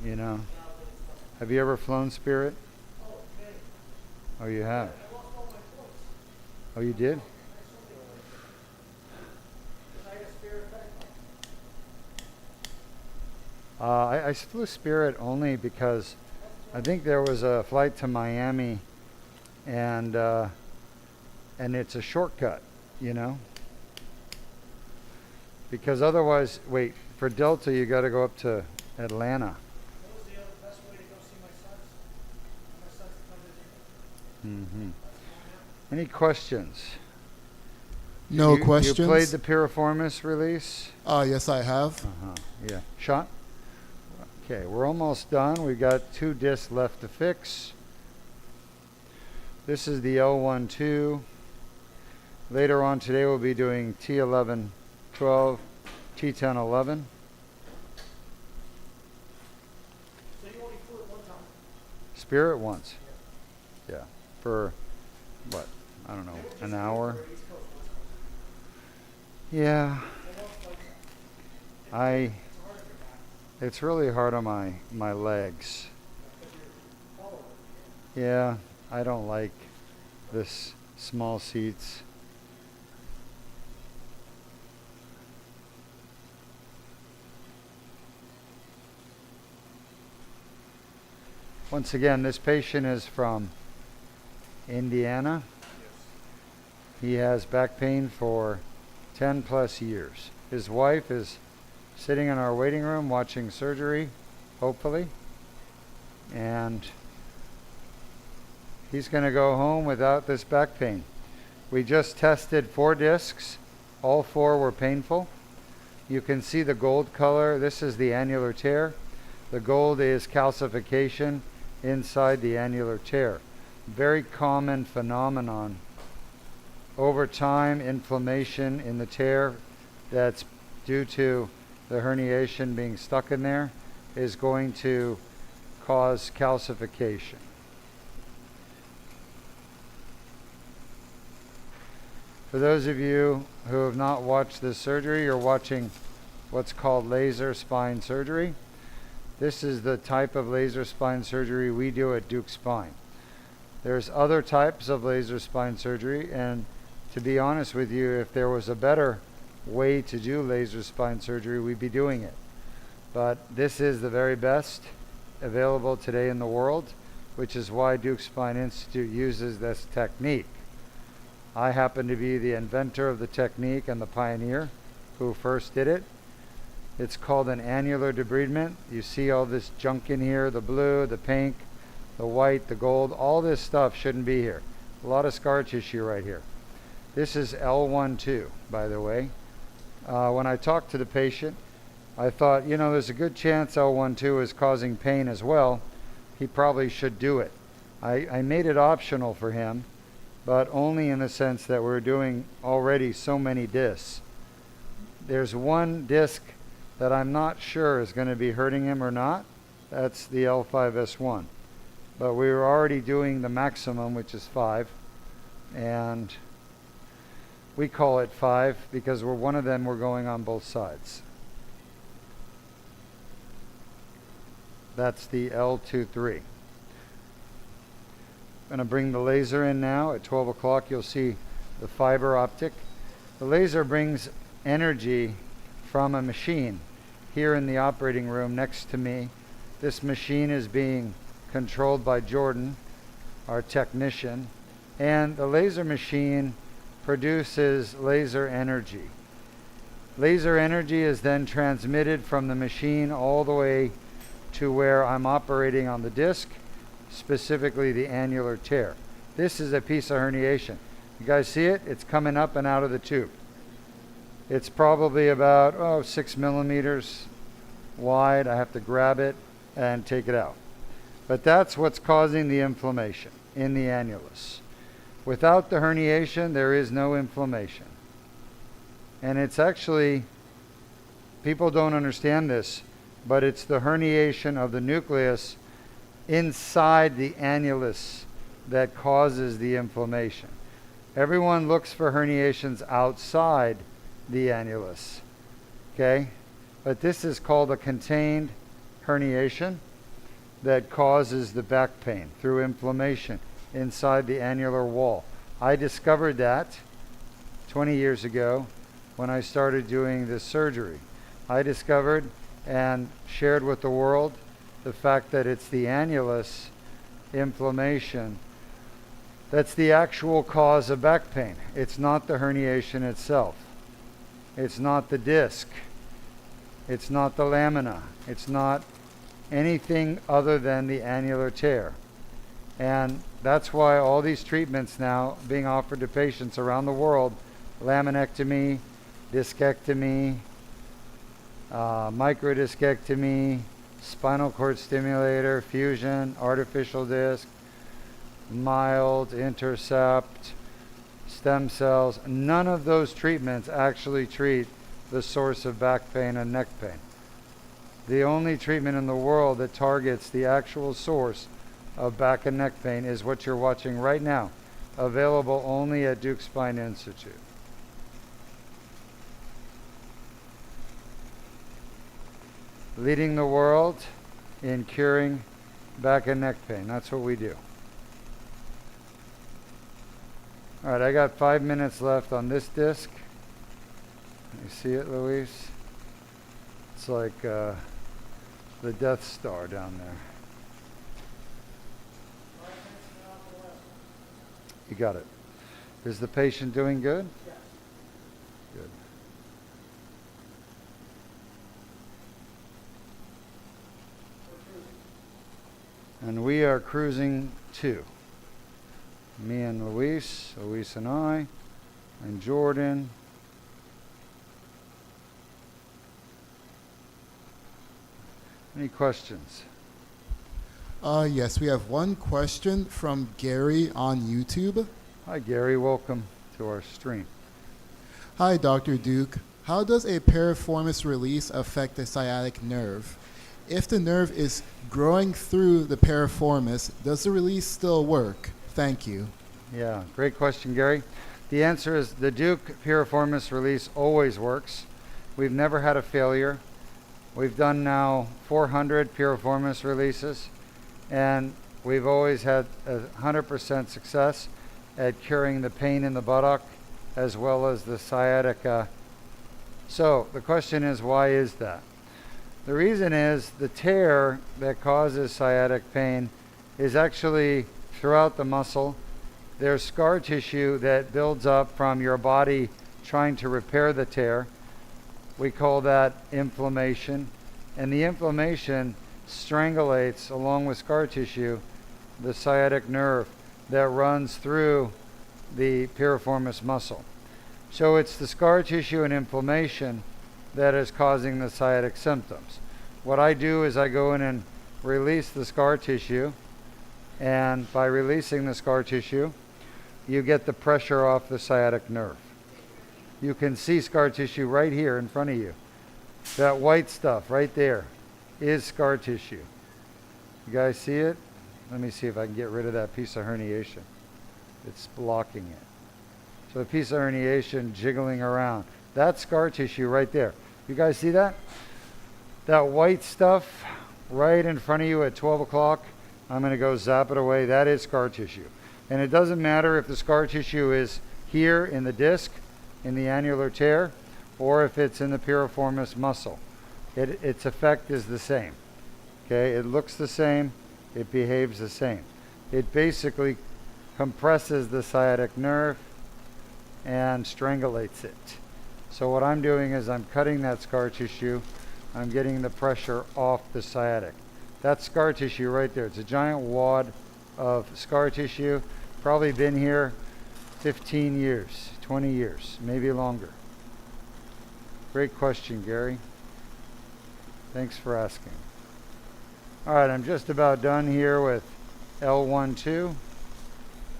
A: You know? Have you ever flown Spirit? Oh, you have? Oh, you did? I flew Spirit only because I think there was a flight to Miami, and it's a shortcut, you know? Because otherwise, wait, for Delta you got to go up to Atlanta.
C: What was the best way to go see my sons? My sons come visit me.
A: Any questions?
B: No questions.
A: You played the piriformis release?
B: Yes, I have.
A: Yeah. Shot? Okay, we're almost done. We've got 2 discs left to fix. This is the L1-2. Later on today we'll be doing T11-12, T10-11.
C: So you only flew it one time?
A: Spirit once. Yeah. For what? I don't know, an hour? Yeah. It's really hard on my legs. Yeah, I don't like this small seats. Once again, this patient is from Indiana. He has back pain for 10 plus years. His wife is sitting in our waiting room watching surgery, hopefully. And he's going to go home without this back pain. We just tested 4 discs. All 4 were painful. You can see the gold color. This is the annular tear. The gold is calcification inside the annular tear. Very common phenomenon. Over time, inflammation in the tear that's due to the herniation being stuck in there is going to cause calcification. For those of you who have not watched this surgery, you're watching what's called laser spine surgery. This is the type of laser spine surgery we do at Deuk Spine. There's other types of laser spine surgery, and to be honest with you, if there was a better way to do laser spine surgery, we'd be doing it. But this is the very best available today in the world, which is why Deuk Spine Institute uses this technique. I happen to be the inventor of the technique and the pioneer who first did it. It's called an annular debridement. You see all this junk in here, the blue, the pink, the white, the gold. All this stuff shouldn't be here. A lot of scar tissue right here. This is L1-2, by the way. When I talked to the patient, I thought, you know, there's a good chance L1-2 is causing pain as well. He probably should do it. I made it optional for him, but only in the sense that we're doing already so many discs. There's one disc that I'm not sure is going to be hurting him or not. That's the L5-S1. But we were already doing the maximum, which is 5. And we call it 5 because one of them we're going on both sides. That's the L2-3. I'm going to bring the laser in now. At 12 o'clock you'll see the fiber optic. The laser brings energy from a machine here in the operating room next to me. This machine is being controlled by Jordan, our technician, and the laser machine produces laser energy. Laser energy is then transmitted from the machine all the way to where I'm operating on the disc, specifically the annular tear. This is a piece of herniation. You guys see it? It's coming up and out of the tube. It's probably about 6 millimeters wide. I have to grab it and take it out. But that's what's causing the inflammation in the annulus. Without the herniation, there is no inflammation. And it's actually, people don't understand this, but it's the herniation of the nucleus inside the annulus that causes the inflammation. Everyone looks for herniations outside the annulus, okay? But this is called a contained herniation that causes the back pain through inflammation inside the annular wall. I discovered that 20 years ago when I started doing this surgery. I discovered and shared with the world the fact that it's the annulus inflammation that's the actual cause of back pain. It's not the herniation itself. It's not the disc. It's not the lamina. It's not anything other than the annular tear. And that's why all these treatments now being offered to patients around the world, laminectomy, discectomy, microdiscectomy, spinal cord stimulator, fusion, artificial disc, mild, intercept, stem cells, none of those treatments actually treat the source of back pain and neck pain. The only treatment in the world that targets the actual source of back and neck pain is what you're watching right now, available only at Deuk Spine Institute. Leading the world in curing back and neck pain. That's what we do. All right, I got 5 minutes left on this disc. You see it, Luis? It's like the Death Star down there. You got it. Is the patient doing good?
C: Yes.
A: Good. And we are cruising too. Me and Luis and I, and Jordan. Any questions?
B: Yes, we have one question from Gary on YouTube.
A: Hi Gary, welcome to our stream.
B: Hi, Dr. Deuk. How does a piriformis release affect the sciatic nerve? If the nerve is growing through the piriformis, does the release still work? Thank you.
A: Yeah, great question, Gary. The answer is the Deuk piriformis release always works. We've never had a failure. We've done now 400 piriformis releases, and we've always had 100% success at curing the pain in the buttock as well as the sciatica. So the question is, why is that? The reason is the tear that causes sciatic pain is actually throughout the muscle. There's scar tissue that builds up from your body trying to repair the tear. We call that inflammation. And the inflammation strangulates, along with scar tissue, the sciatic nerve that runs through the piriformis muscle. So it's the scar tissue and inflammation that is causing the sciatic symptoms. What I do is I go in and release the scar tissue, and by releasing the scar tissue, you get the pressure off the sciatic nerve. You can see scar tissue right here in front of you. That white stuff right there is scar tissue. You guys see it? Let me see if I can get rid of that piece of herniation. It's blocking it. So the piece of herniation jiggling around. That's scar tissue right there. You guys see that? That white stuff right in front of you at 12 o'clock, I'm going to go zap it away. That is scar tissue. And it doesn't matter if the scar tissue is here in the disc, in the annular tear, or if it's in the piriformis muscle. Its effect is the same. Okay, it looks the same, it behaves the same. It basically compresses the sciatic nerve and strangulates it. So what I'm doing is I'm cutting that scar tissue, I'm getting the pressure off the sciatic. That's scar tissue right there. It's a giant wad of scar tissue. Probably been here 15 years, 20 years, maybe longer. Great question, Gary. Thanks for asking. All right, I'm just about done here with L1-2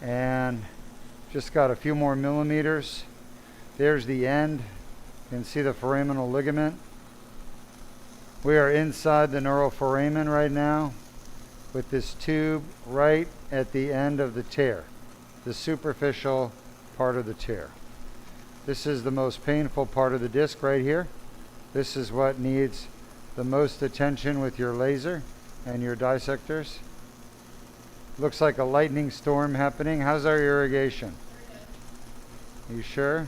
A: and just got a few more millimeters. There's the end. You can see the foraminal ligament. We are inside the neuroforamen right now with this tube right at the end of the tear, the superficial part of the tear. This is the most painful part of the disc right here. This is what needs the most attention with your laser and your dissectors. Looks like a lightning storm happening. How's our irrigation? You sure?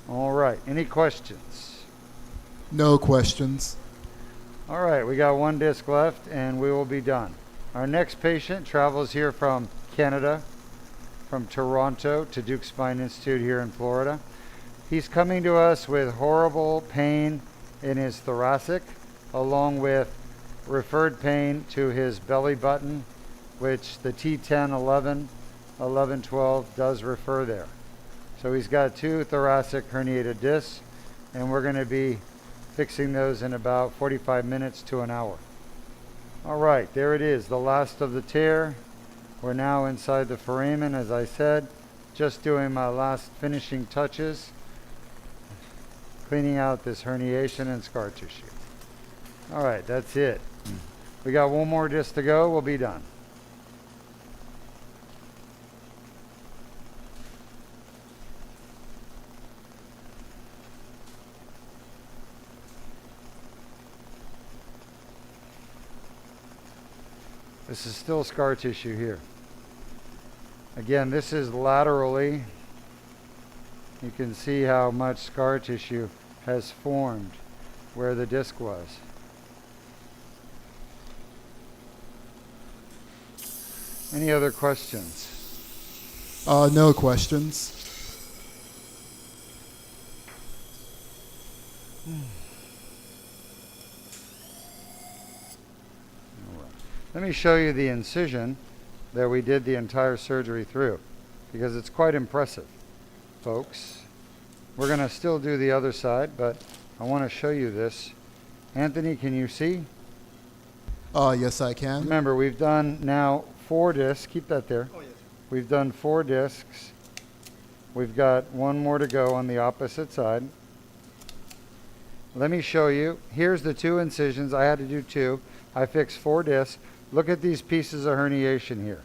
A: All right, any questions?
B: No questions.
A: All right, we got one disc left and we will be done. Our next patient travels here from Canada, from Toronto to Deuk Spine Institute here in Florida. He's coming to us with horrible pain in his thoracic, along with referred pain to his belly button, which the T10, 11, 11, 12 does refer there. So he's got 2 thoracic herniated discs, and we're going to be fixing those in about 45 minutes to an hour. All right, there it is, the last of the tear. We're now inside the foramen, as I said, just doing my last finishing touches, cleaning out this herniation and scar tissue. All right, that's it. We got one more disc to go, we'll be done. This is still scar tissue here. Again, this is laterally. You can see how much scar tissue has formed where the disc was. Any other questions?
B: No questions.
A: Let me show you the incision that we did the entire surgery through, because it's quite impressive, folks. We're going to still do the other side, but I want to show you this. Anthony, can you see?
B: Yes, I can.
A: Remember, we've done now 4 discs. Keep that there.
E: Oh, yes.
A: We've done 4 discs. We've got one more to go on the opposite side. Let me show you. Here's the 2 incisions. I had to do 2. I fixed 4 discs. Look at these pieces of herniation here.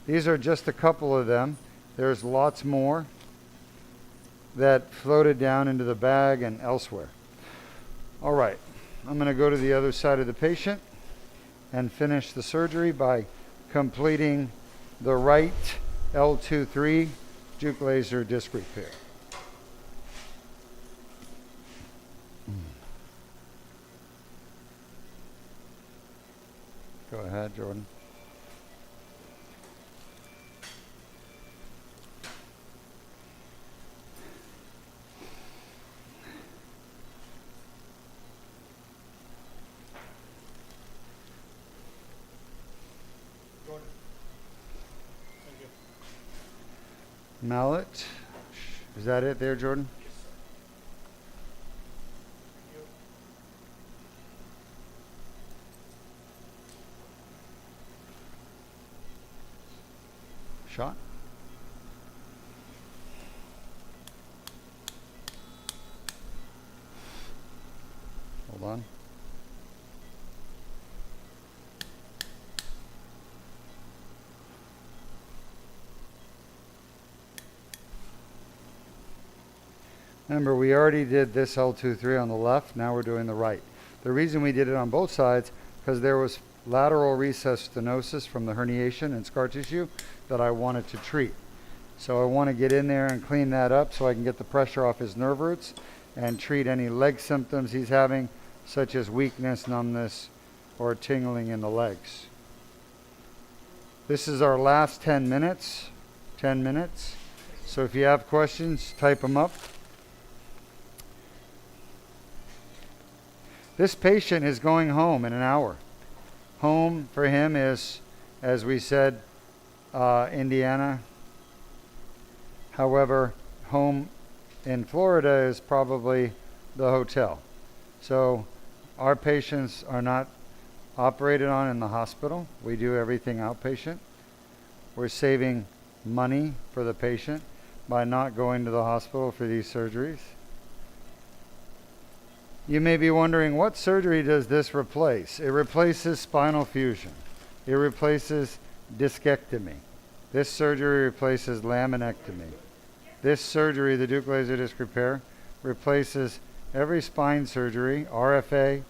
A: These are just a couple of them. There's lots more that floated down into the bag and elsewhere. All right, I'm going to go to the other side of the patient and finish the surgery by completing the right L2-3 Deuk laser disc repair. Go ahead, Jordan.
E: Jordan. Thank you.
A: Mallet. Is that it there, Jordan?
E: Yes, sir. Thank you.
A: Shot. Hold on. Remember, we already did this L2-3 on the left. Now we're doing the right. The reason we did it on both sides, because there was lateral recess stenosis from the herniation and scar tissue that I wanted to treat. So I want to get in there and clean that up so I can get the pressure off his nerve roots and treat any leg symptoms he's having, such as weakness, numbness, or tingling in the legs. This is our last 10 minutes. 10 minutes. So if you have questions, type them up. This patient is going home in an hour. Home for him is, as we said, Indiana. However, home in Florida is probably the hotel. So our patients are not operated on in the hospital. We do everything outpatient. We're saving money for the patient by not going to the hospital for these surgeries. You may be wondering, what surgery does this replace? It replaces spinal fusion. It replaces discectomy. This surgery replaces laminectomy. This surgery, the Deuk laser disc repair, replaces every spine surgery, RFA,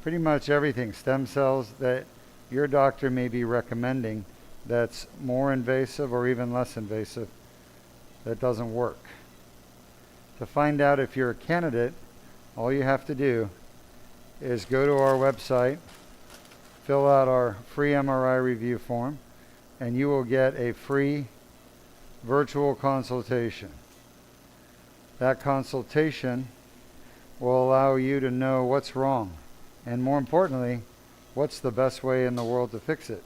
A: pretty much everything, stem cells that your doctor may be recommending that's more invasive or even less invasive that doesn't work. To find out if you're a candidate, all you have to do is go to our website, fill out our free MRI review form, and you will get a free virtual consultation. That consultation will allow you to know what's wrong, and more importantly, what's the best way in the world to fix it.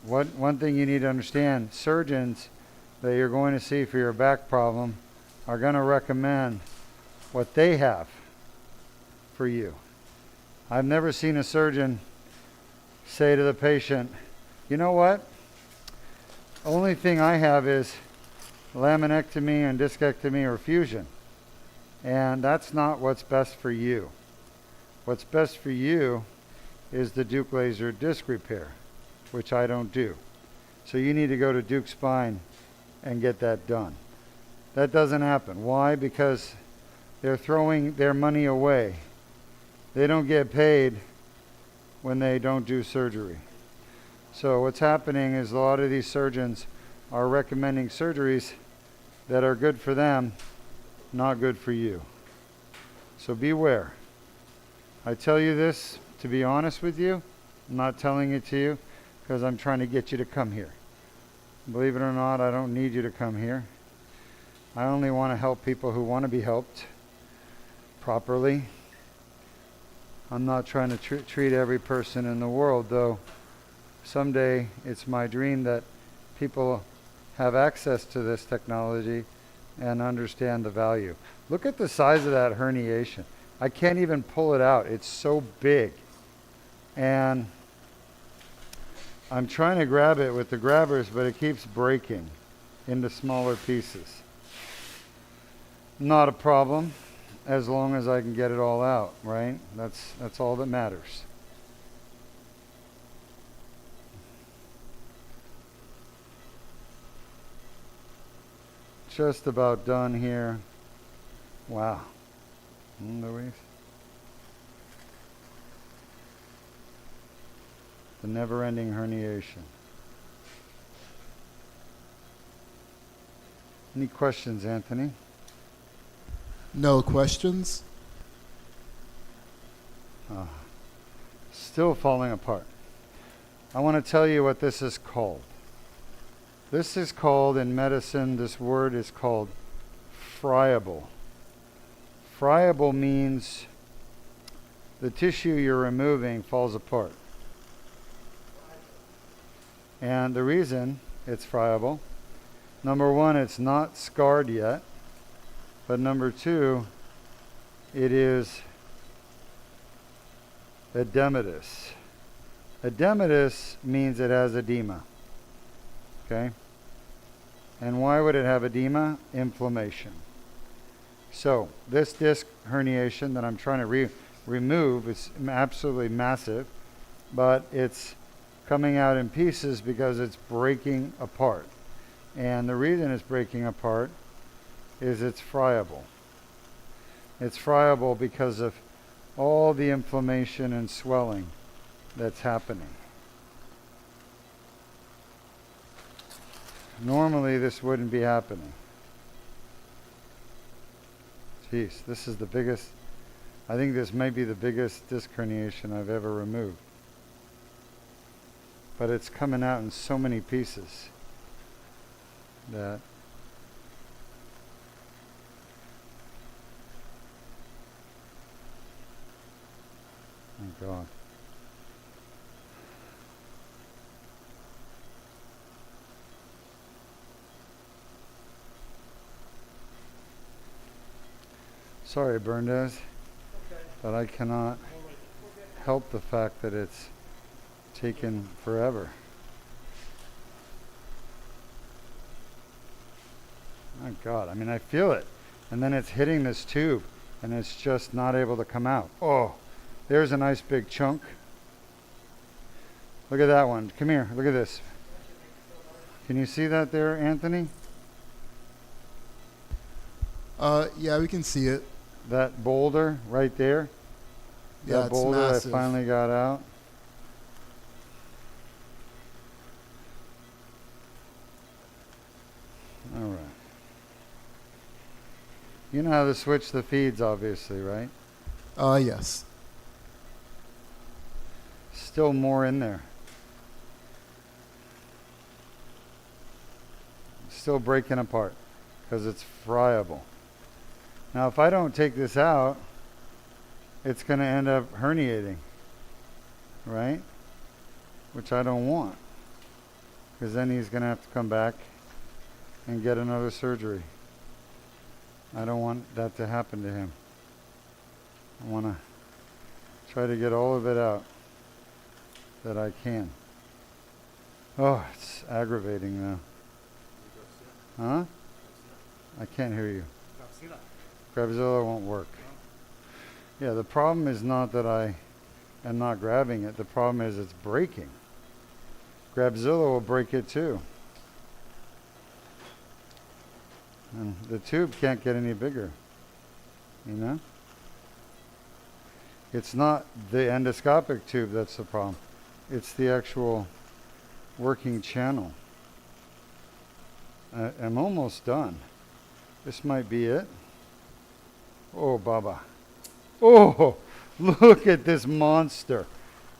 A: One thing you need to understand, surgeons that you're going to see for your back problem are going to recommend what they have for you. I've never seen a surgeon say to the patient, you know what? Only thing I have is laminectomy and discectomy or fusion. And that's not what's best for you. What's best for you is the Deuk laser disc repair, which I don't do. So you need to go to Deuk Spine and get that done. That doesn't happen. Why? Because they're throwing their money away. They don't get paid when they don't do surgery. So what's happening is a lot of these surgeons are recommending surgeries that are good for them, not good for you. So beware. I tell you this to be honest with you. I'm not telling it to you because I'm trying to get you to come here. Believe it or not, I don't need you to come here. I only want to help people who want to be helped properly. I'm not trying to treat every person in the world, though someday it's my dream that people have access to this technology and understand the value. Look at the size of that herniation. I can't even pull it out. It's so big. And I'm trying to grab it with the grabbers, but it keeps breaking into smaller pieces. Not a problem, as long as I can get it all out, right? That's all that matters. Just about done here. Wow. Louise. The never-ending herniation. Any questions, Anthony?
B: No questions?
A: Still falling apart. I want to tell you what this is called. This is called, in medicine, this word is called friable. Friable means the tissue you're removing falls apart. And the reason it's friable, number one, it's not scarred yet. But number two, it is edematous. Edematous means it has edema. Okay? And why would it have edema? Inflammation. So this disc herniation that I'm trying to remove is absolutely massive, but it's coming out in pieces because it's breaking apart. And the reason it's breaking apart is it's friable. It's friable because of all the inflammation and swelling that's happening. Normally this wouldn't be happening. Jeez, this is the biggest, I think this may be the biggest disc herniation I've ever removed. But it's coming out in so many pieces that Oh God. Sorry, Berndes,
C: Okay.
A: but I cannot help the fact that it's taken forever. My God, I mean, I feel it. And then it's hitting this tube, and it's just not able to come out. Oh, there's a nice big chunk. Look at that one. Come here, look at this. Can you see that there, Anthony?
B: Yeah, we can see it.
A: That boulder right there?
B: Yeah,
A: That
B: it's
A: boulder
B: massive.
A: I finally got out. All right. You know how to switch the feeds, obviously, right?
B: Yes.
A: Still more in there. Still breaking apart because it's friable. Now, if I don't take this out, it's going to end up herniating, right? Which I don't want, because then he's going to have to come back and get another surgery. I don't want that to happen to him. I want to try to get all of it out that I can. Oh, it's aggravating now. Huh? I can't hear you. Grabzilla won't work. Yeah, the problem is not that I am not grabbing it. The problem is it's breaking. Grabzilla will break it too. And the tube can't get any bigger. You know? It's not the endoscopic tube that's the problem. It's the actual working channel. I'm almost done. This might be it. Oh, Baba. Oh, look at this monster.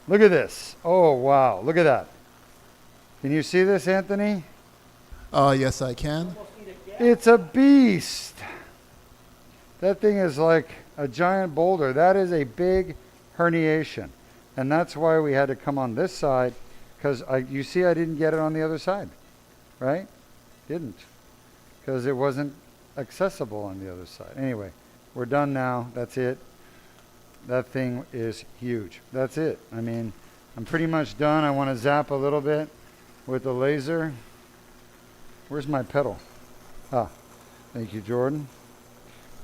A: Look at this. Oh, wow. Look at that. Can you see this, Anthony?
B: Yes, I can.
A: It's a beast. That thing is like a giant boulder. That is a big herniation. And that's why we had to come on this side, because you see I didn't get it on the other side, right? Didn't, because it wasn't accessible on the other side. Anyway, we're done now. That's it. That thing is huge. That's it. I mean, I'm pretty much done. I want to zap a little bit with the laser. Where's my pedal? Ah, thank you, Jordan.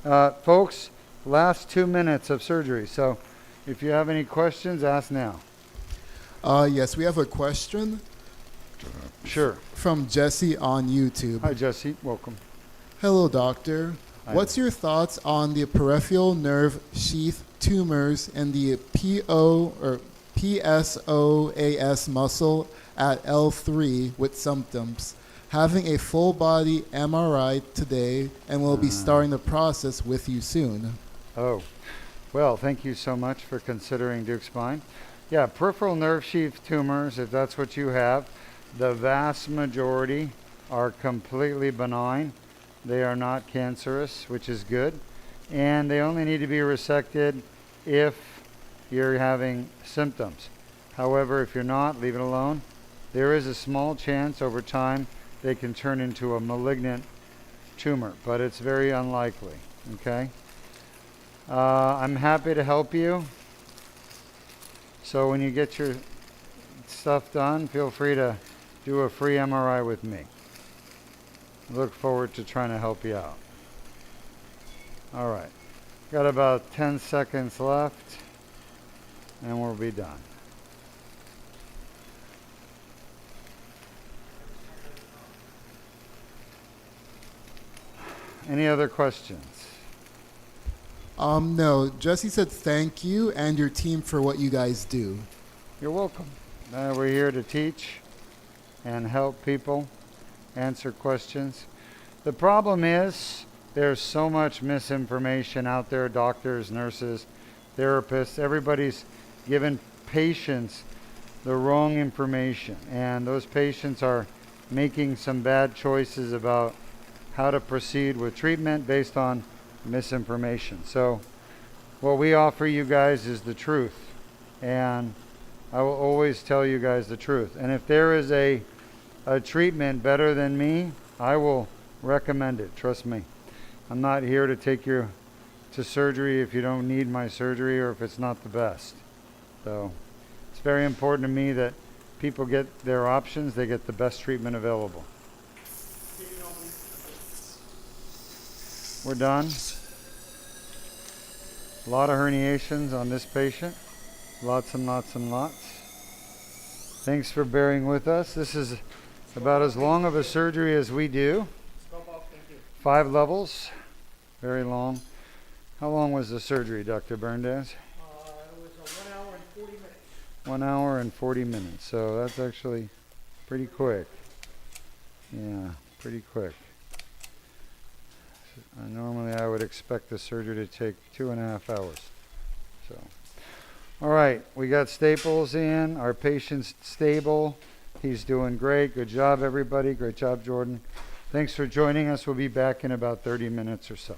A: Folks, last 2 minutes of surgery. So if you have any questions, ask now.
B: Yes, we have a question
A: Sure.
B: from Jesse on YouTube.
A: Hi, Jesse. Welcome.
B: Hello, doctor.
A: Hi.
B: What's your thoughts on the peripheral nerve sheath tumors and the PSOAS muscle at L3 with symptoms? Having a full body MRI today and will be starting the process with you soon.
A: Oh, well, thank you so much for considering Deuk Spine. Yeah, peripheral nerve sheath tumors, if that's what you have, the vast majority are completely benign. They are not cancerous, which is good. And they only need to be resected if you're having symptoms. However, if you're not, leave it alone. There is a small chance over time they can turn into a malignant tumor, but it's very unlikely, okay? I'm happy to help you. So when you get your stuff done, feel free to do a free MRI with me. Look forward to trying to help you out. All right, got about 10 seconds left, and we'll be done. Any other questions?
B: No, Jesse said thank you and your team for what you guys do.
A: You're welcome. We're here to teach and help people answer questions. The problem is there's so much misinformation out there, doctors, nurses, therapists, everybody's giving patients the wrong information, and those patients are making some bad choices about how to proceed with treatment based on misinformation. So what we offer you guys is the truth, and I will always tell you guys the truth. And if there is a treatment better than me, I will recommend it. Trust me. I'm not here to take you to surgery if you don't need my surgery or if it's not the best. So it's very important to me that people get their options, they get the best treatment available. We're done. A lot of herniations on this patient. Lots and lots and lots. Thanks for bearing with us. This is about as long of a surgery as we do. 5 levels. Very long. How long was the surgery, Dr. Berndes?
C: It was 1 hour and 40 minutes.
A: 1 hour and 40 minutes. So that's actually pretty quick. Yeah, pretty quick. Normally I would expect the surgery to take 2.5 hours. So, all right, we got staples in. Our patient's stable. He's doing great. Good job, everybody. Great job, Jordan. Thanks for joining us. We'll be back in about 30 minutes or so.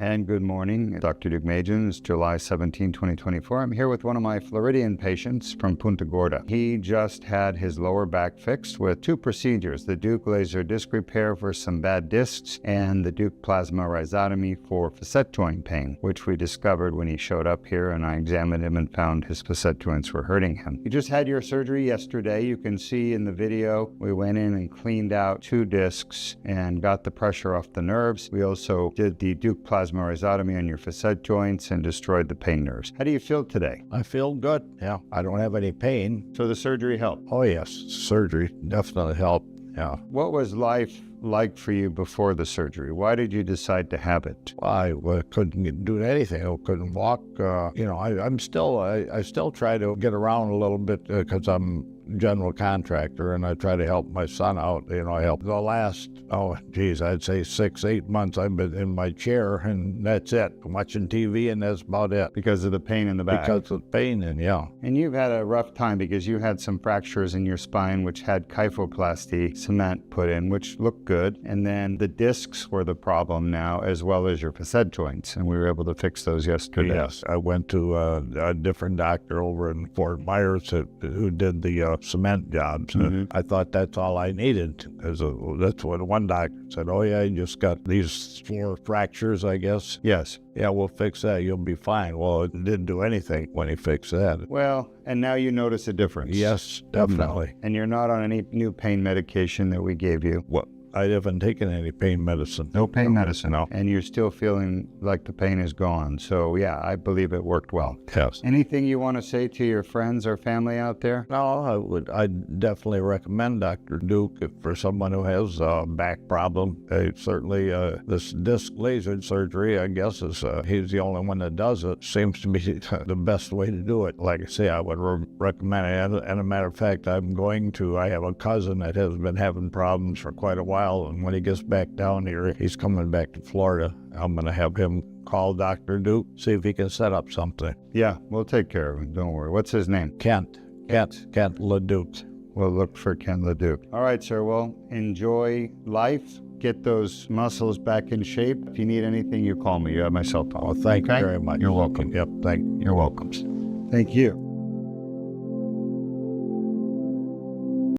A: And good morning, Dr. Deukmedjian. It's July 17, 2024. I'm here with one of my Floridian patients from Punta Gorda. He just had his lower back fixed with 2 procedures, the Deuk laser disc repair for some bad discs and the Deuk plasma rhizotomy for facet joint pain, which we discovered when he showed up here and I examined him and found his facet joints were hurting him. You just had your surgery yesterday. You can see in the video, we went in and cleaned out 2 discs and got the pressure off the nerves. We also did the Deuk plasma rhizotomy on your facet joints and destroyed the pain nerves. How do you feel today?
F: I feel good. Yeah, I don't have any pain.
A: So the surgery helped?
F: Oh yes, surgery definitely helped. Yeah.
A: What was life like for you before the surgery? Why did you decide to have it?
F: Well, I couldn't do anything. I couldn't walk. I still try to get around a little bit because I'm general contractor and I try to help my son out. I help the last, I'd say 6-8 months I've been in my chair and that's it. Watching TV and that's about it.
A: Because of the pain in the back?
F: Because of pain yeah.
A: And you've had a rough time because you had some fractures in your spine which had kyphoplasty cement put in, which looked good. And then the discs were the problem now as well as your facet joints. And we were able to fix those yesterday.
F: Yes, I went to a different doctor over in Fort Myers who did the cement jobs.
A: Mm-hmm.
F: I thought that's all I needed. That's what one doctor said. Oh yeah, you just got these 4 fractures, I guess.
A: Yes.
F: Yeah, we'll fix that. You'll be fine. Well, it didn't do anything when he fixed that.
A: Well, and now you notice a difference.
F: Yes, definitely.
A: And you're not on any new pain medication that we gave you.
F: What? I haven't taken any pain medicine.
A: No pain medicine.
F: No.
A: And you're still feeling like the pain is gone. So yeah, I believe it worked well.
F: Yes.
A: Anything you want to say to your friends or family out there?
F: No, I'd definitely recommend Dr. Deuk for someone who has a back problem. Certainly, this disc laser surgery, I guess, he's the only one that does it. Seems to be the best way to do it. Like I say, I would recommend it. And a matter of fact, I have a cousin that has been having problems for quite a while. And when he gets back down here, he's coming back to Florida. I'm going to have him call Dr. Deuk, see if he can set up something.
A: Yeah, we'll take care of him. Don't worry. What's his name?
F: Kent LeDuc.
A: We'll look for Kent LeDuc. All right, sir. Well, enjoy life. Get those muscles back in shape. If you need anything, you call me. You have my cell phone.
F: Oh, thank you very much.
A: You're welcome.
F: Yep, thank you.
A: You're welcome. Thank you.